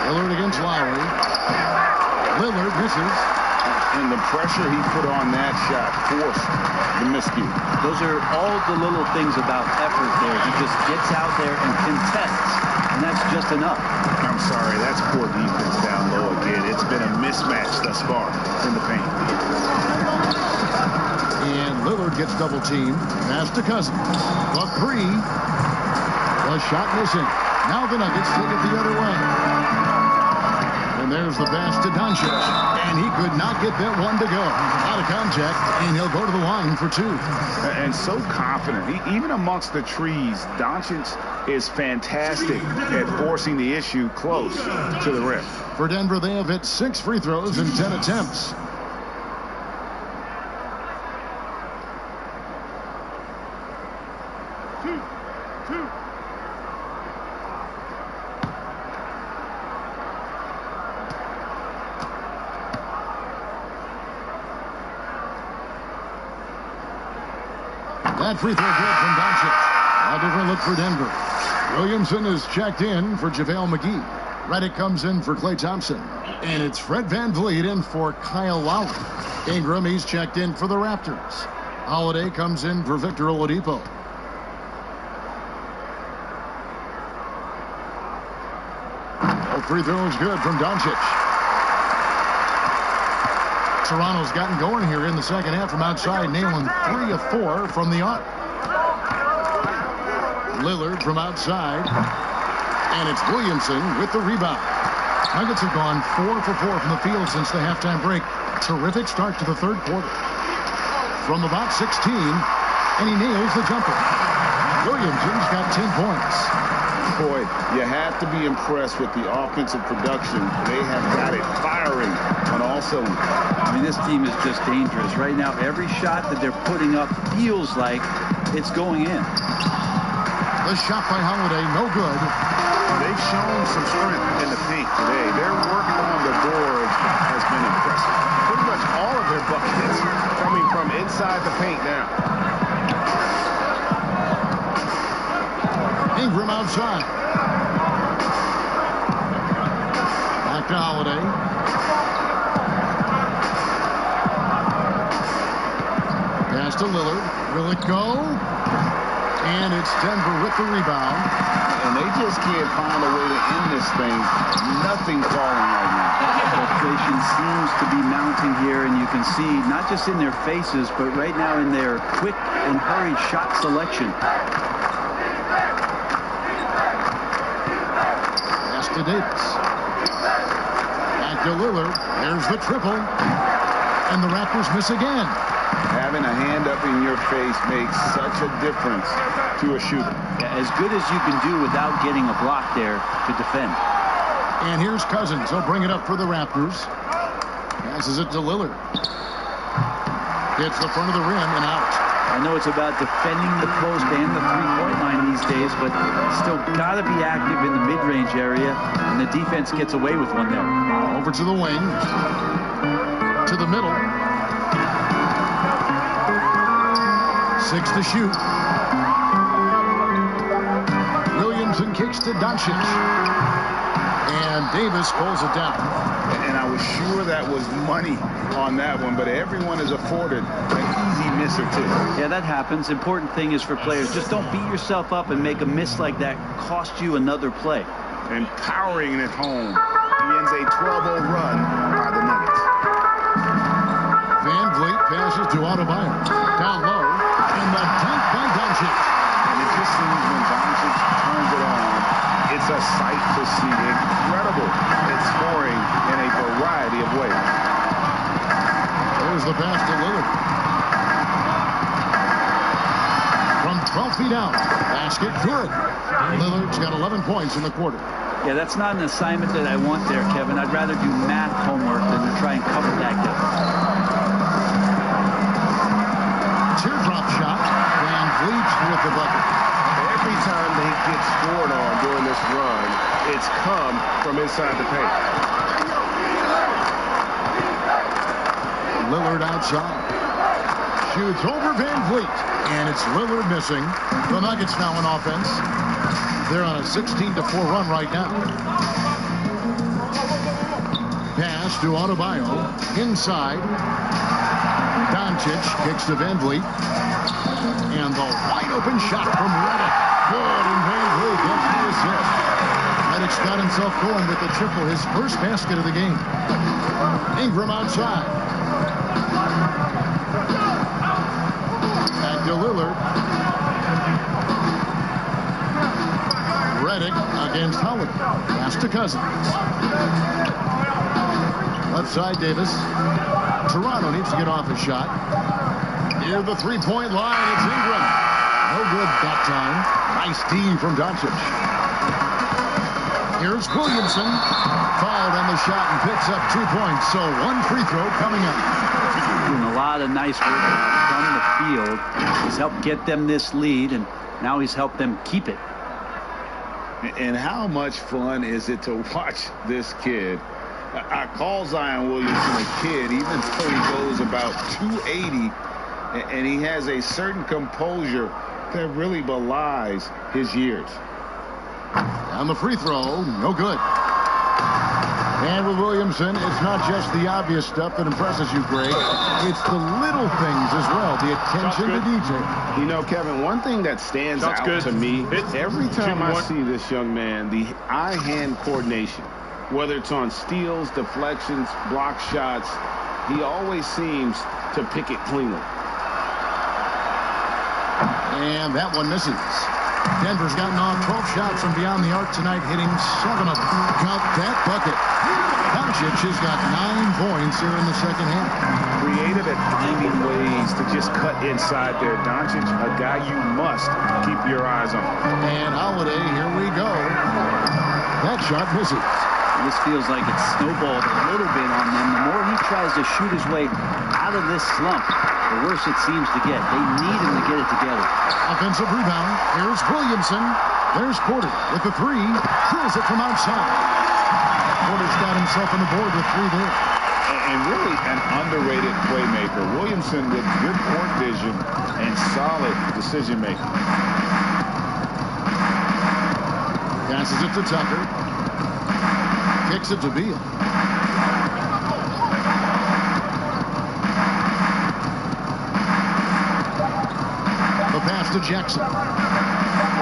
Lillard against Lowry. Lillard misses. And the pressure he put on that shot forced the miscue. Those are all the little things about effort there. He just gets out there and contests, and that's just enough. I'm sorry, that's poor defense down low again. It's been a mismatch thus far in the paint. And Lillard gets double teamed. Pass to Cousins. The 3. The shot missing. Now the Nuggets take it the other way. And there's the pass to Doncic. And he could not get that one to go. Out of contact, and he'll go to the line for 2. And so confident. Even amongst the trees, Doncic is fantastic at forcing the issue close to the rim. For Denver, they have hit 6 free throws in 10 attempts. That free throw good from Doncic. A different look for Denver. Williamson is checked in for JaVale McGee. Redick comes in for Klay Thompson. And it's Fred VanVleet in for Kyle Lowry. Ingram, he's checked in for the Raptors. Holiday comes in for Victor Oladipo. The free throw is good from Doncic. Toronto's gotten going here in the second half from outside, nailing 3 of 4 from the arc. Lillard from outside, and it's Williamson with the rebound. Nuggets have gone 4 for 4 from the field since the halftime break. Terrific start to the third quarter. From about 16, and he nails the jumper. Williamson's got 10 points. Boy, you have to be impressed with the offensive production. They have got it firing on all cylinders. I mean, this team is just dangerous. Right now, every shot that they're putting up feels like it's going in. The shot by Holiday, no good. They've shown some strength in the paint today. Their work on the boards has been impressive. Pretty much all of their buckets coming from inside the paint now. Ingram outside. Back to Holiday. Pass to Lillard. Will it go? And it's Denver with the rebound. And they just can't find a way to end this thing. Nothing falling right now. Frustration seems to be mounting here, and you can see not just in their faces, but right now in their quick and hurried shot selection. Pass to Davis. Back to Lillard. There's the triple. And the Raptors miss again. Having a hand up in your face makes such a difference to a shooter. Yeah, as good as you can do without getting a block there to defend. And here's Cousins. He'll bring it up for the Raptors. Passes it to Lillard. Hits the front of the rim and out. I know it's about defending the post and the three-point line these days, but still got to be active in the mid-range area, and the defense gets away with one there. Over to the wing. To the middle. 6 to shoot. Williamson kicks to Doncic. And Davis pulls it down. And I was sure that was money on that one, but everyone is afforded an easy miss or two. Yeah, that happens. Important thing is for players, just don't beat yourself up and make a miss like that cost you another play. And powering it home. He ends a 12-0 run by the Nuggets. Van Vliet passes to Adebayo. Down low. And the dunk by Doncic. And it just seems when Doncic turns it on, it's a sight to see. Incredible. It's scoring in a variety of ways. There's the pass to Lillard. From 12 feet out. Basket good. Lillard's got 11 points in the quarter. Yeah, that's not an assignment that I want there, Kevin. I'd rather do math homework than to try and cover that gap. Teardrop shot. Van Vliet with the bucket. Every time they get scored on during this run, it's come from inside the paint. Lillard outside. Shoots over Van Vliet. And it's Lillard missing. The Nuggets now in offense. They're on a 16-4 run right now. Pass to Adebayo. Inside. Doncic kicks to Van Vliet. And the wide open shot from Redick. Good, and Van Vliet gets the assist. Redick's got himself going with the triple, his first basket of the game. Ingram outside. Back to Lillard. Redick against Howard. Pass to Cousins. Left side, Davis. Toronto needs to get off a shot. Near the three-point line, it's Ingram. No good that time. Nice D from Doncic. Here's Williamson. Fouled on the shot and picks up 2 points. So one free throw coming up. Doing a lot of nice work from the field. He's helped get them this lead, and now he's helped them keep it. And how much fun is it to watch this kid? I call Zion Williamson a kid, even though he goes about 280, and he has a certain composure that really belies his years. On the free throw, no good. And with Williamson, it's not just the obvious stuff that impresses you, Greg. It's the little things as well, the attention to detail. You know, Kevin, one thing that stands out to me, every time I see this young man, the eye-hand coordination, whether it's on steals, deflections, block shots, he always seems to pick it cleanly. And that one misses. Denver's gotten off 12 shots from beyond the arc tonight, hitting 7 of them. Count that bucket. Doncic has got 9 points here in the second half. Creative at finding ways to just cut inside there. Doncic, a guy you must keep your eyes on. And Holiday, here we go. That shot misses. This feels like it's snowballed a little bit on them. The more he tries to shoot his way out of this slump, the worse it seems to get. They need him to get it together. Offensive rebound. Here's Williamson. There's Porter with the three. Drills it from outside. Porter's got himself on the board with 3 there. And really an underrated playmaker. Williamson with good court vision and solid decision making. Passes it to Tucker. Kicks it to Beal. The pass to Jackson.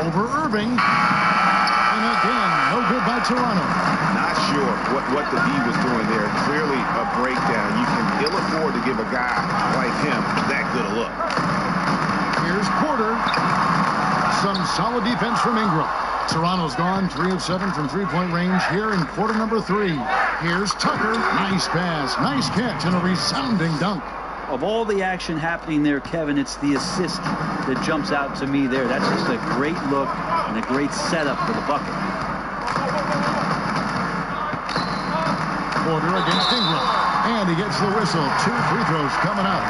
Over Irving. And again, no good by Toronto. Not sure what the D was doing there. Clearly a breakdown. You can ill afford to give a guy like him that good a look. Here's Porter. Some solid defense from Ingram. Toronto's gone 3 of 7 from three-point range here in quarter number 3. Here's Tucker. Nice pass, nice catch, and a resounding dunk. Of all the action happening there, Kevin, it's the assist that jumps out to me there. That's just a great look and a great setup for the bucket. Porter against Ingram. And he gets the whistle. 2 free throws coming up.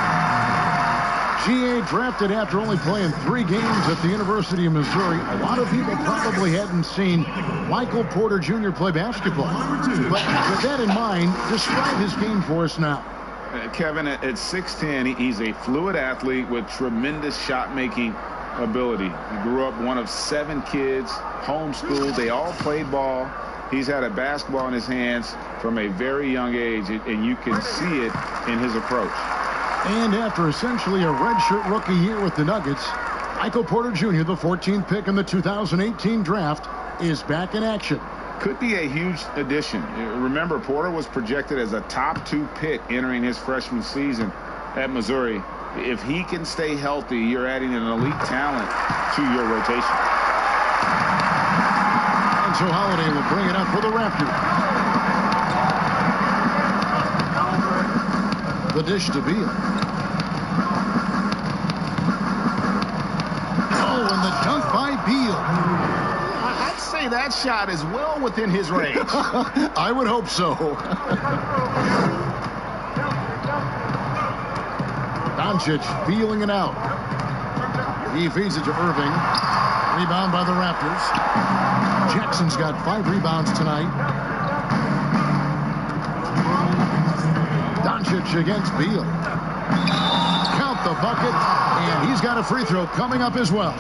GA drafted after only playing 3 games at the University of Missouri. A lot of people probably hadn't seen Michael Porter Jr. play basketball. But with that in mind, describe his game for us now. Kevin, at 6'10", he's a fluid athlete with tremendous shot-making ability. He grew up one of 7 kids, homeschooled. They all played ball. He's had a basketball in his hands from a very young age, and you can see it in his approach. And after essentially a redshirt rookie year with the Nuggets, Michael Porter Jr., the 14th pick in the 2018 draft, is back in action. Could be a huge addition. Remember, Porter was projected as a top 2 pick entering his freshman season at Missouri. If he can stay healthy, you're adding an elite talent to your rotation. And so Holiday will bring it up for the Raptors. The dish to Beal. Oh, and the dunk by Beal. I'd say that shot is well within his range. I would hope so. Doncic feeling it out. He feeds it to Irving. Rebound by the Raptors. Jackson's got 5 rebounds tonight. Doncic against Beal. Count the bucket, and he's got a free throw coming up as well.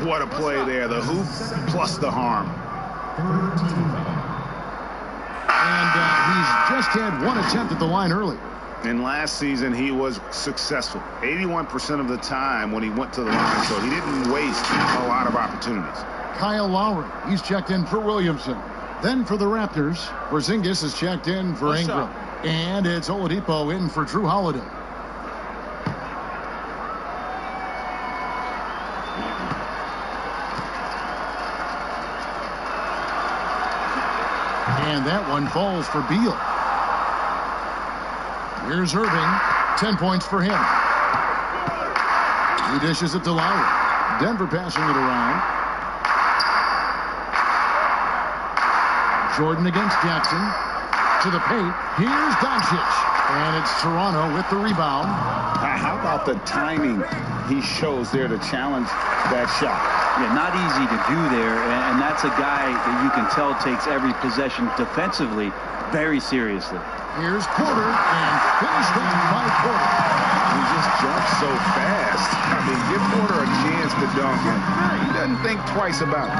What a play there. The hoop plus the harm. And he's just had 1 attempt at the line earlier. And last season, he was successful 81% of the time when he went to the line, so he didn't waste a lot of opportunities. Kyle Lowry, he's checked in for Williamson. Then for the Raptors, Porzingis is checked in for Ingram. And it's Oladipo in for Drew Holiday. And that one falls for Beal. Here's Irving. 10 points for him. He dishes it to Lowry. Denver passing it around. Jordan against Jackson. To the paint. Here's Doncic. And it's Toronto with the rebound. How about the timing he shows there to challenge that shot? Yeah, not easy to do there, and that's a guy that you can tell takes every possession defensively very seriously. Here's Porter, and finished off by Porter. He just jumps so fast. I mean, give Porter a chance to dunk, and he doesn't think twice about it.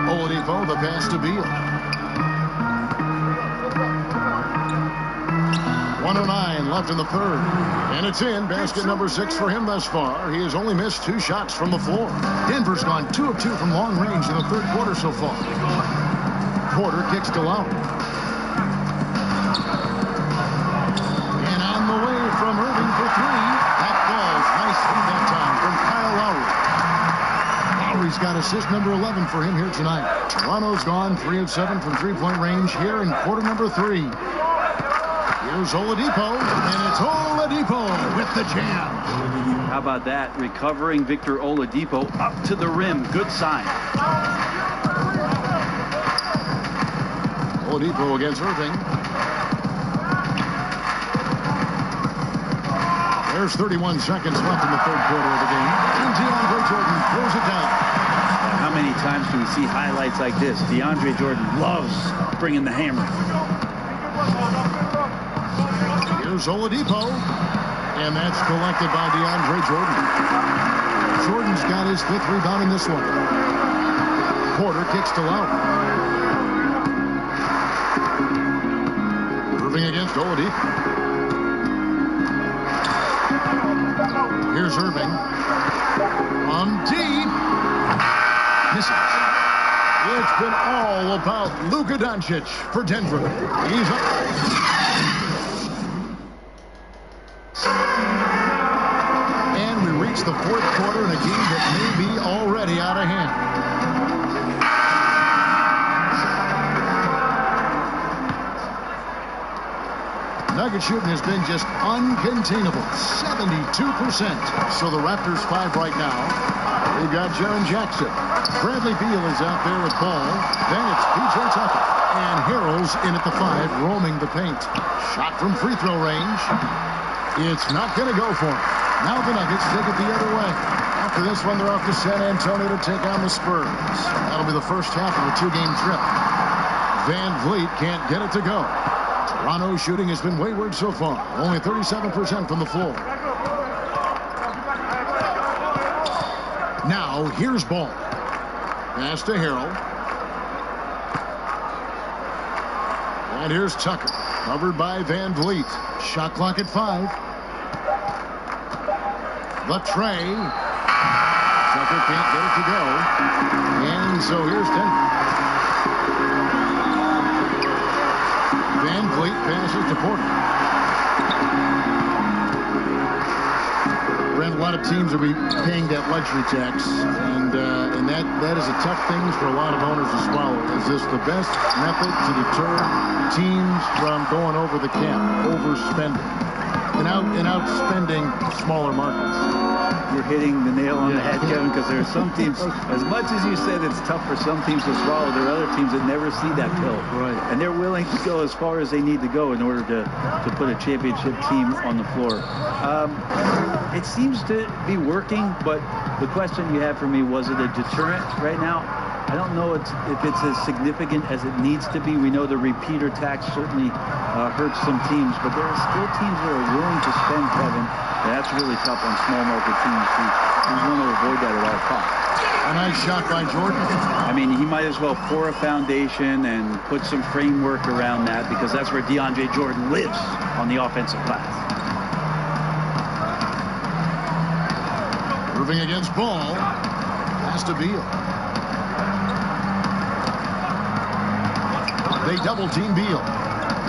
Oladipo, the pass to Beal. 1:09 left in the third. And it's in. Basket number 6 for him thus far. He has only missed 2 shots from the floor. Denver's gone 2 of 2 from long range in the third quarter so far. Porter kicks to Lowry. And on the way from Irving for 3. That falls nicely that time from Kyle Lowry. Lowry's got assist number 11 for him here tonight. Toronto's gone 3 of 7 from three-point range here in quarter number 3. Here's Oladipo, and it's Oladipo with the jam. How about that? Recovering Victor Oladipo up to the rim. Good sign. Oladipo against Irving. There's 31 seconds left in the third quarter of the game. And DeAndre Jordan throws it down. How many times do we see highlights like this? DeAndre Jordan loves bringing the hammer. Here's Oladipo. And that's collected by DeAndre Jordan. Jordan's got his 5th rebound in this one. Porter kicks to Lau. Irving against Oladipo. Here's Irving. On deep. Misses. It's been all about Luka Doncic for Denver. He's up. And we reach the 4th quarter in a game that may be already out of hand. Nugget shooting has been just uncontainable, 72%. So the Raptors 5 right now. They've got Jaren Jackson. Bradley Beal is out there with ball. Then it's P.J. Tucker. And Harrell's in at the 5, roaming the paint. Shot from free throw range. It's not going to go for him. Now the Nuggets take it the other way. After this one, they're off to San Antonio to take on the Spurs. That'll be the first half of a 2-game trip. Van Vliet can't get it to go. Toronto's shooting has been wayward so far. Only 37% from the floor. Now, here's Ball. Pass to Harrell. And here's Tucker. Covered by Van Vliet. Shot clock at 5. The tray. Tucker can't get it to go. And so here's Denver. Van Vliet passes to Porter. Brent, a lot of teams will be paying that luxury tax, and that is a tough thing for a lot of owners to swallow. Is this the best method to deter teams from going over the cap, overspending, and outspending smaller markets? You're hitting the nail on the head, Kevin, because there are some teams, as much as you said it's tough for some teams to swallow, there are other teams that never see that pill. Right. And they're willing to go as far as they need to go in order to put a championship team on the floor. It seems to be working, but the question you had for me, was it a deterrent right now? I don't know if it's as significant as it needs to be. We know the repeater tax certainly hurts some teams, but there are still teams that are willing to spend, Kevin. And that's really tough on small market teams who want to avoid that at all costs. A nice shot by Jordan. I mean, he might as well pour a foundation and put some framework around that, because that's where DeAndre Jordan lives on the offensive glass. Irving against Ball. Pass to Beal. They double team Beal.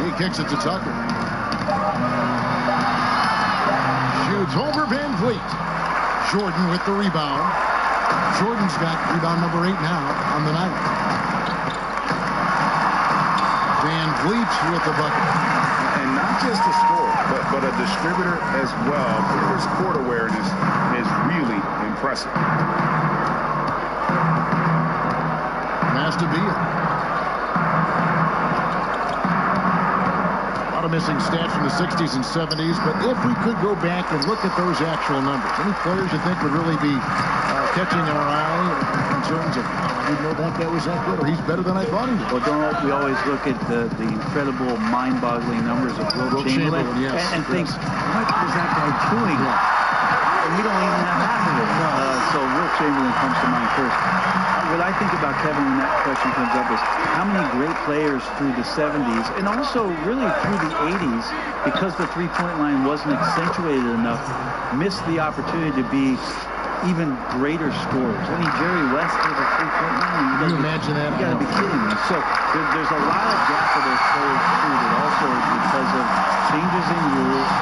He kicks it to Tucker. Shoots over Van Vliet. Jordan with the rebound. Jordan's got rebound number 8 now on the night. Van Vliet with the bucket. And not just a scorer, but a distributor as well. His court awareness is really impressive. Pass to Beal. A lot of missing stats from the 60s and 70s, but if we could go back and look at those actual numbers, any players you think would really be catching our eye in terms of, we know that guy was that good, or he's better than I thought he was? Well, don't we always look at the incredible, mind-boggling numbers of Wilt Chamberlain yes, and think, what was that guy doing? And we don't even have half of it. So Wilt Chamberlain comes to mind first. What I think about Kevin when that question comes up is how many great players through the 70s and also really through the 80s, because the three-point line wasn't accentuated enough, missed the opportunity to be even greater scorers. I mean, Jerry West was a three-point line. Can you imagine that? You got to be kidding me. So there's a lot of gap for those players too, that also because of changes in rules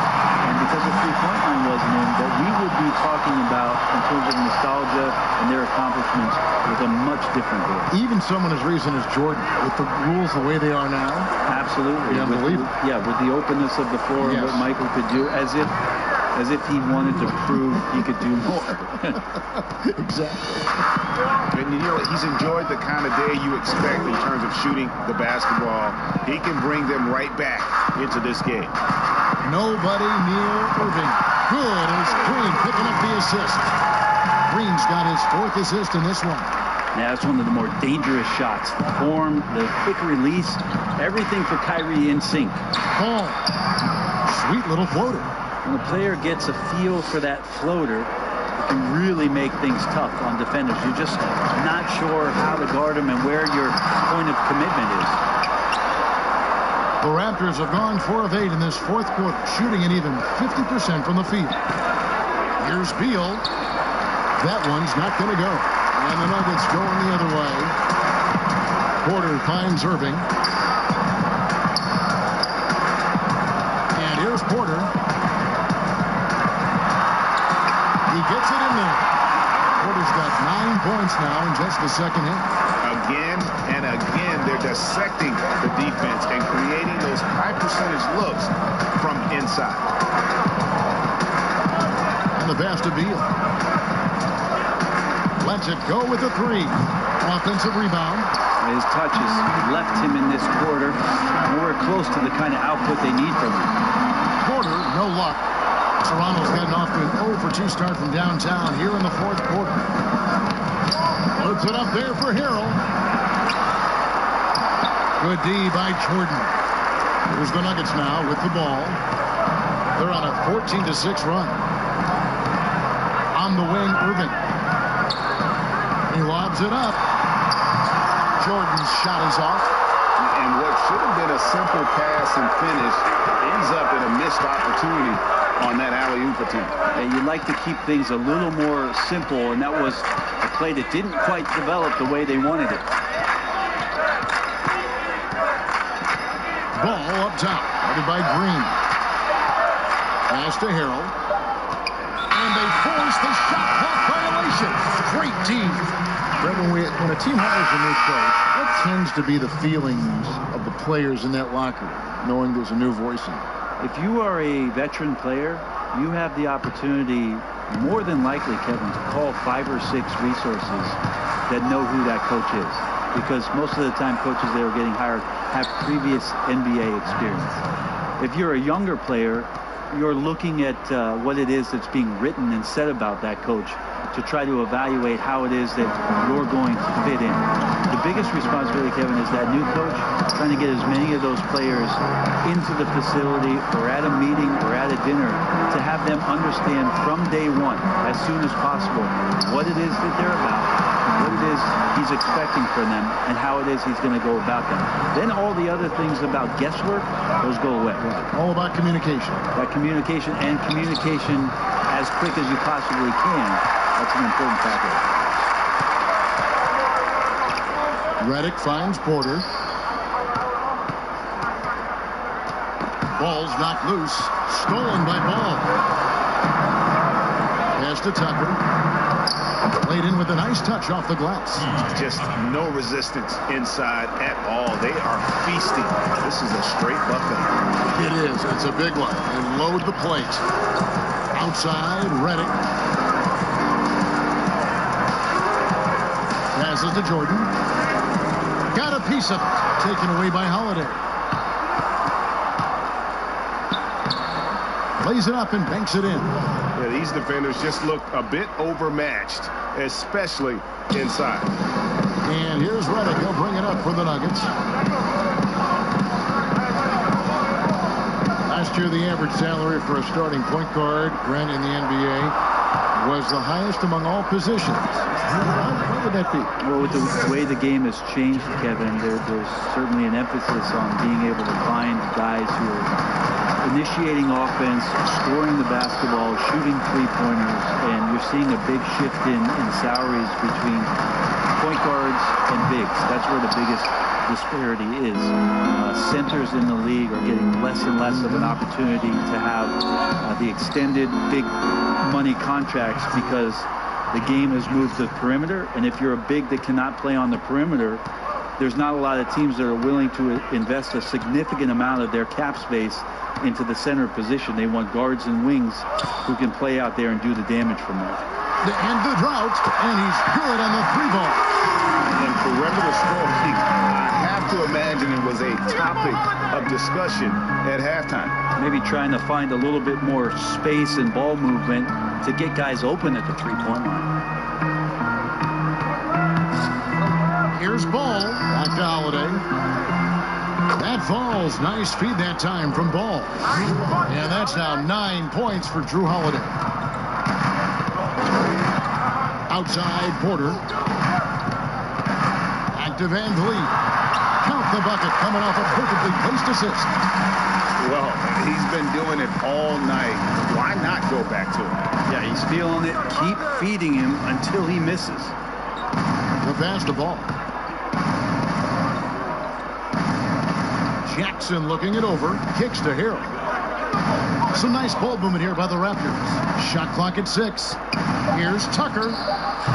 and because the three-point line wasn't in, that we would be talking about in terms of nostalgia and their accomplishments with a much different voice. Even someone as recent as Jordan, with the rules the way they are now. Absolutely. Yeah, unbelievable. With the openness of the floor and what Michael could do, as if he wanted to prove he could do more. Exactly. And you know, he's enjoyed the kind of day you expect in terms of shooting the basketball. He can bring them right back into this game. Nobody near Irving. Good as Green picking up the assist. Green's got his 4th assist in this one. Yeah, that's one of the more dangerous shots. The form, the quick release, everything for Kyrie in sync. Ball. Sweet little floater. When a player gets a feel for that floater, it can really make things tough on defenders. You're just not sure how to guard them and where your point of commitment is. The Raptors have gone 4 of 8 in this 4th quarter, shooting an even 50% from the field. Here's Beal. That one's not going to go. And the Nuggets going the other way. Porter finds Irving. And here's Porter. He gets it in there. Porter's got 9 points now in just the second half. Again and again, they're dissecting the defense and creating those high percentage looks from inside. And the pass to Beal. Lets it go with a 3. Offensive rebound. His touches left him in this quarter nowhere close to the kind of output they need from him. Porter, no luck. Toronto's gotten off to an 0 for 2 start from downtown here in the 4th quarter. Puts it up there for Harrell. Good D by Jordan. Here's the Nuggets now with the ball. They're on a 14-6 run. On the wing, Irving. He lobs it up. Jordan's shot is off. And what should have been a simple pass and finish ends up in a missed opportunity on that alley-oop attempt. And you'd like to keep things a little more simple, and that was a play that didn't quite develop the way they wanted it. Ball up top, headed by Green. Pass to Harrell. And they force the shot clock violation. Great team. When a team hires a new coach, what tends to be the feelings of the players in that locker room, knowing there's a new voice in it? If you are a veteran player, you have the opportunity, more than likely, Kevin, to call 5 or 6 resources that know who that coach is. Because most of the time, coaches that are getting hired have previous NBA experience. If you're a younger player, you're looking at what it is that's being written and said about that coach to try to evaluate how it is that you're going to fit in. The biggest responsibility, Kevin, is that new coach trying to get as many of those players into the facility or at a meeting or at a dinner to have them understand from day one, as soon as possible, what it is that they're about, what it is he's expecting from them, and how it is he's going to go about them. Then all the other things about guesswork, those go away. All about communication. That communication, and communication as quick as you possibly can. That's an important factor. Redick finds Porter. Ball's knocked loose. Stolen by Ball. Pass to Tucker. Laid in with a nice touch off the glass. Just no resistance inside at all. They are feasting. This is a straight bucket. It is. It's a big one. And load the plate. Outside, Redick. Passes to Jordan. Got a piece of it. Taken away by Holiday. Lays it up and banks it in. Yeah, these defenders just look a bit overmatched, especially inside. And here's Redick. He'll bring it up for the Nuggets. Last year, the average salary for a starting point guard, Brent, in the NBA was the highest among all positions. What would that be? Well, with the way the game has changed, Kevin, there's certainly an emphasis on being able to find guys who are initiating offense, scoring the basketball, shooting three-pointers, and you're seeing a big shift in salaries between point guards and bigs. That's where the biggest disparity is. Centers in the league are getting less and less of an opportunity to have the extended big money contracts because the game has moved to the perimeter, and if you're a big that cannot play on the perimeter, there's not a lot of teams that are willing to invest a significant amount of their cap space into the center position. They want guards and wings who can play out there and do the damage from there. To end the drought, and he's good on the 3-ball. And perimeter scoring, I have to imagine it was a topic of discussion at halftime. Maybe trying to find a little bit more space and ball movement to get guys open at the three-point line. Here's Ball. Back to Holiday. That falls. Nice feed that time from Ball. And that's now 9 points for Drew Holiday. Outside Porter. Back to Van Vliet. Count the bucket coming off a perfectly placed assist. Well, he's been doing it all night. Why not go back to him? Yeah, he's feeling it. Keep feeding him until he misses. The pass the ball. Jackson looking it over. Kicks to Harrell. Some nice ball movement here by the Raptors. Shot clock at 6. Here's Tucker.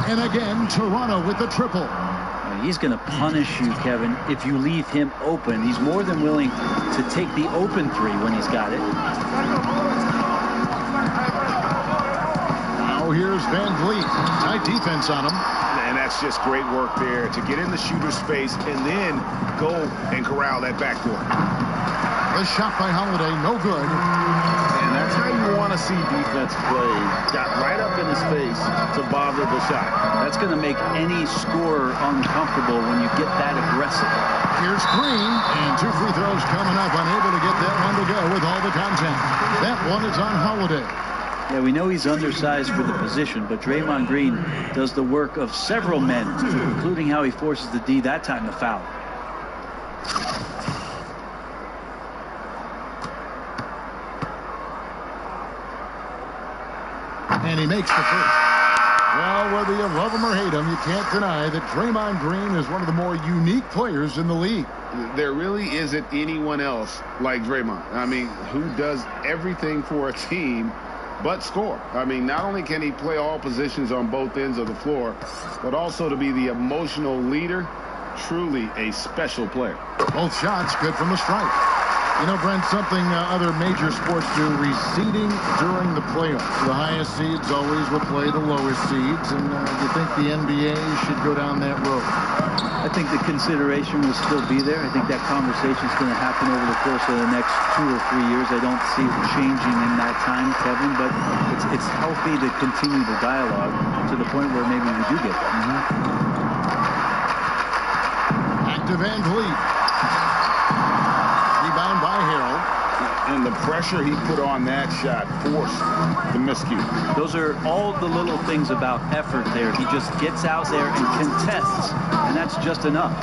And again, Toronto with the triple. He's going to punish you, Kevin, if you leave him open. He's more than willing to take the open three when he's got it. Now here's Van Vliet. Tight defense on him. And that's just great work there to get in the shooter space and then go and corral that backdoor. The shot by Holiday, no good. And that's how you want to see defense play. Got right up in his face to bother the shot. That's going to make any scorer uncomfortable when you get that aggressive. Here's Green, and 2 free throws coming up. Unable to get that one to go with all the contact. That one is on Holiday. Yeah, we know he's undersized for the position, but Draymond Green does the work of several men, including how he forces the D that time to foul. And he makes the first. Well, whether you love him or hate him, you can't deny that Draymond Green is one of the more unique players in the league. There really isn't anyone else like Draymond. I mean, who does everything for a team but score. I mean, not only can he play all positions on both ends of the floor, but also to be the emotional leader. Truly a special player. Both shots good from the stripe. You know, Brent, something other major sports do, receding during the playoffs. The highest seeds always will play the lowest seeds, and you think the NBA should go down that road? I think the consideration will still be there. I think that conversation is going to happen over the course of the next 2 or 3 years. I don't see it changing in that time, Kevin, but it's healthy to continue the dialogue to the point where maybe we do get there. Back to Van Vliet. Rebound by Harrell. And the pressure he put on that shot forced the miscue. Those are all the little things about effort there. He just gets out there and contests, and that's just enough.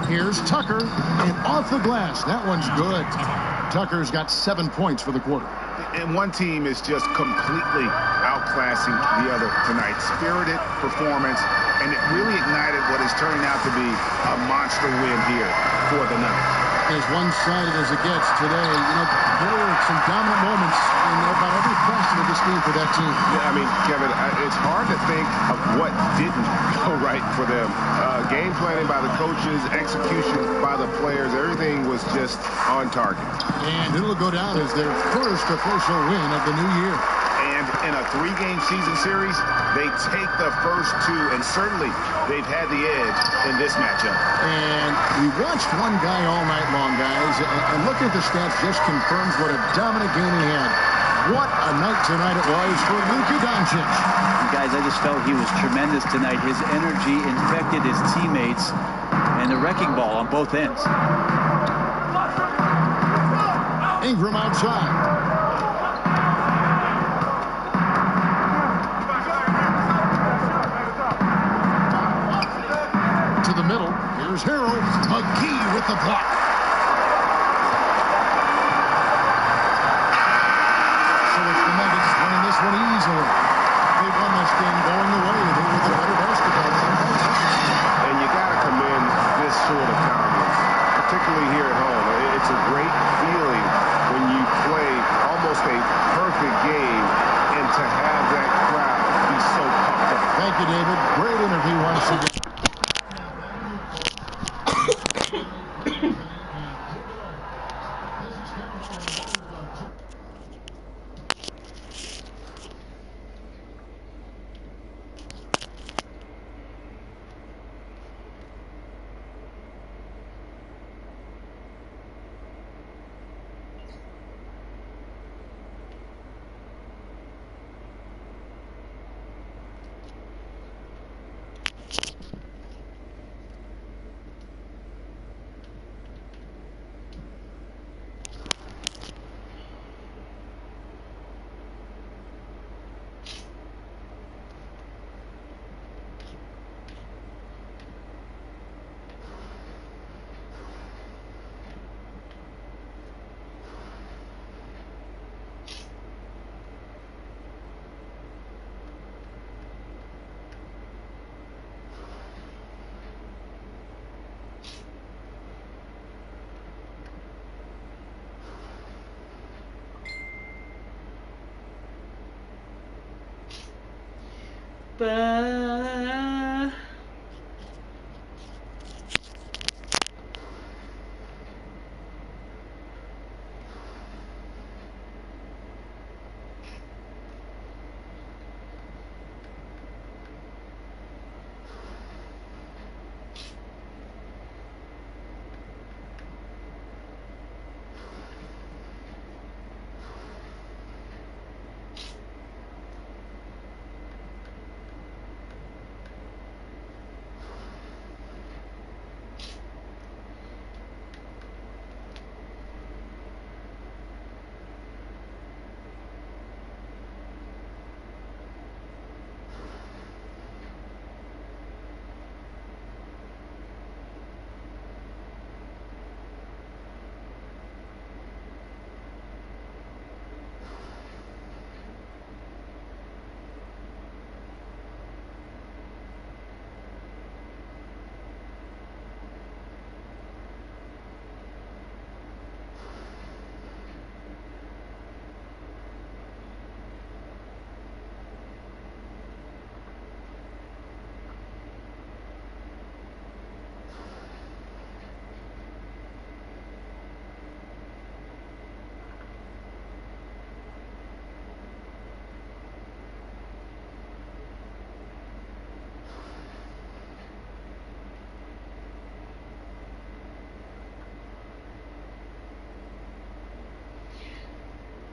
Here's Tucker, and off the glass. That one's good. Tucker's got 7 points for the quarter. And one team is just completely outclassing the other tonight. Spirited performance, and it really ignited what is turning out to be a monster win here for the Nuggets. As one-sided as it gets today, you know, there were some dominant moments in about every facet of this game for that team. Yeah, I mean, Kevin, it's hard to think of what didn't go right for them. Game planning by the coaches, execution by the players, everything was just on target. And it'll go down as their first official win of the new year. And in a 3-game season series, they take the first 2, and certainly they've had the edge in this matchup. And we watched one guy all night long, guys, and looking at the stats just confirms what a dominant game he had. What a night tonight it was for Luka Doncic. Guys, I just felt he was tremendous tonight. His energy infected his teammates, and the wrecking ball on both ends. Ingram outside. To the middle. Here's Harrell. McGee with the block. So it's the Nuggets winning this one easily. They won this game going away. They were the better basketball team. And you got to commend this sort of confidence, particularly here at home. It's a great feeling when you play almost a perfect game and to have that crowd be so pumped up. Thank you, David. Great interview once again. Bye.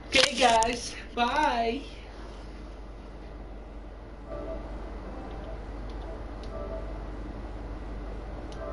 Okay, guys. Bye.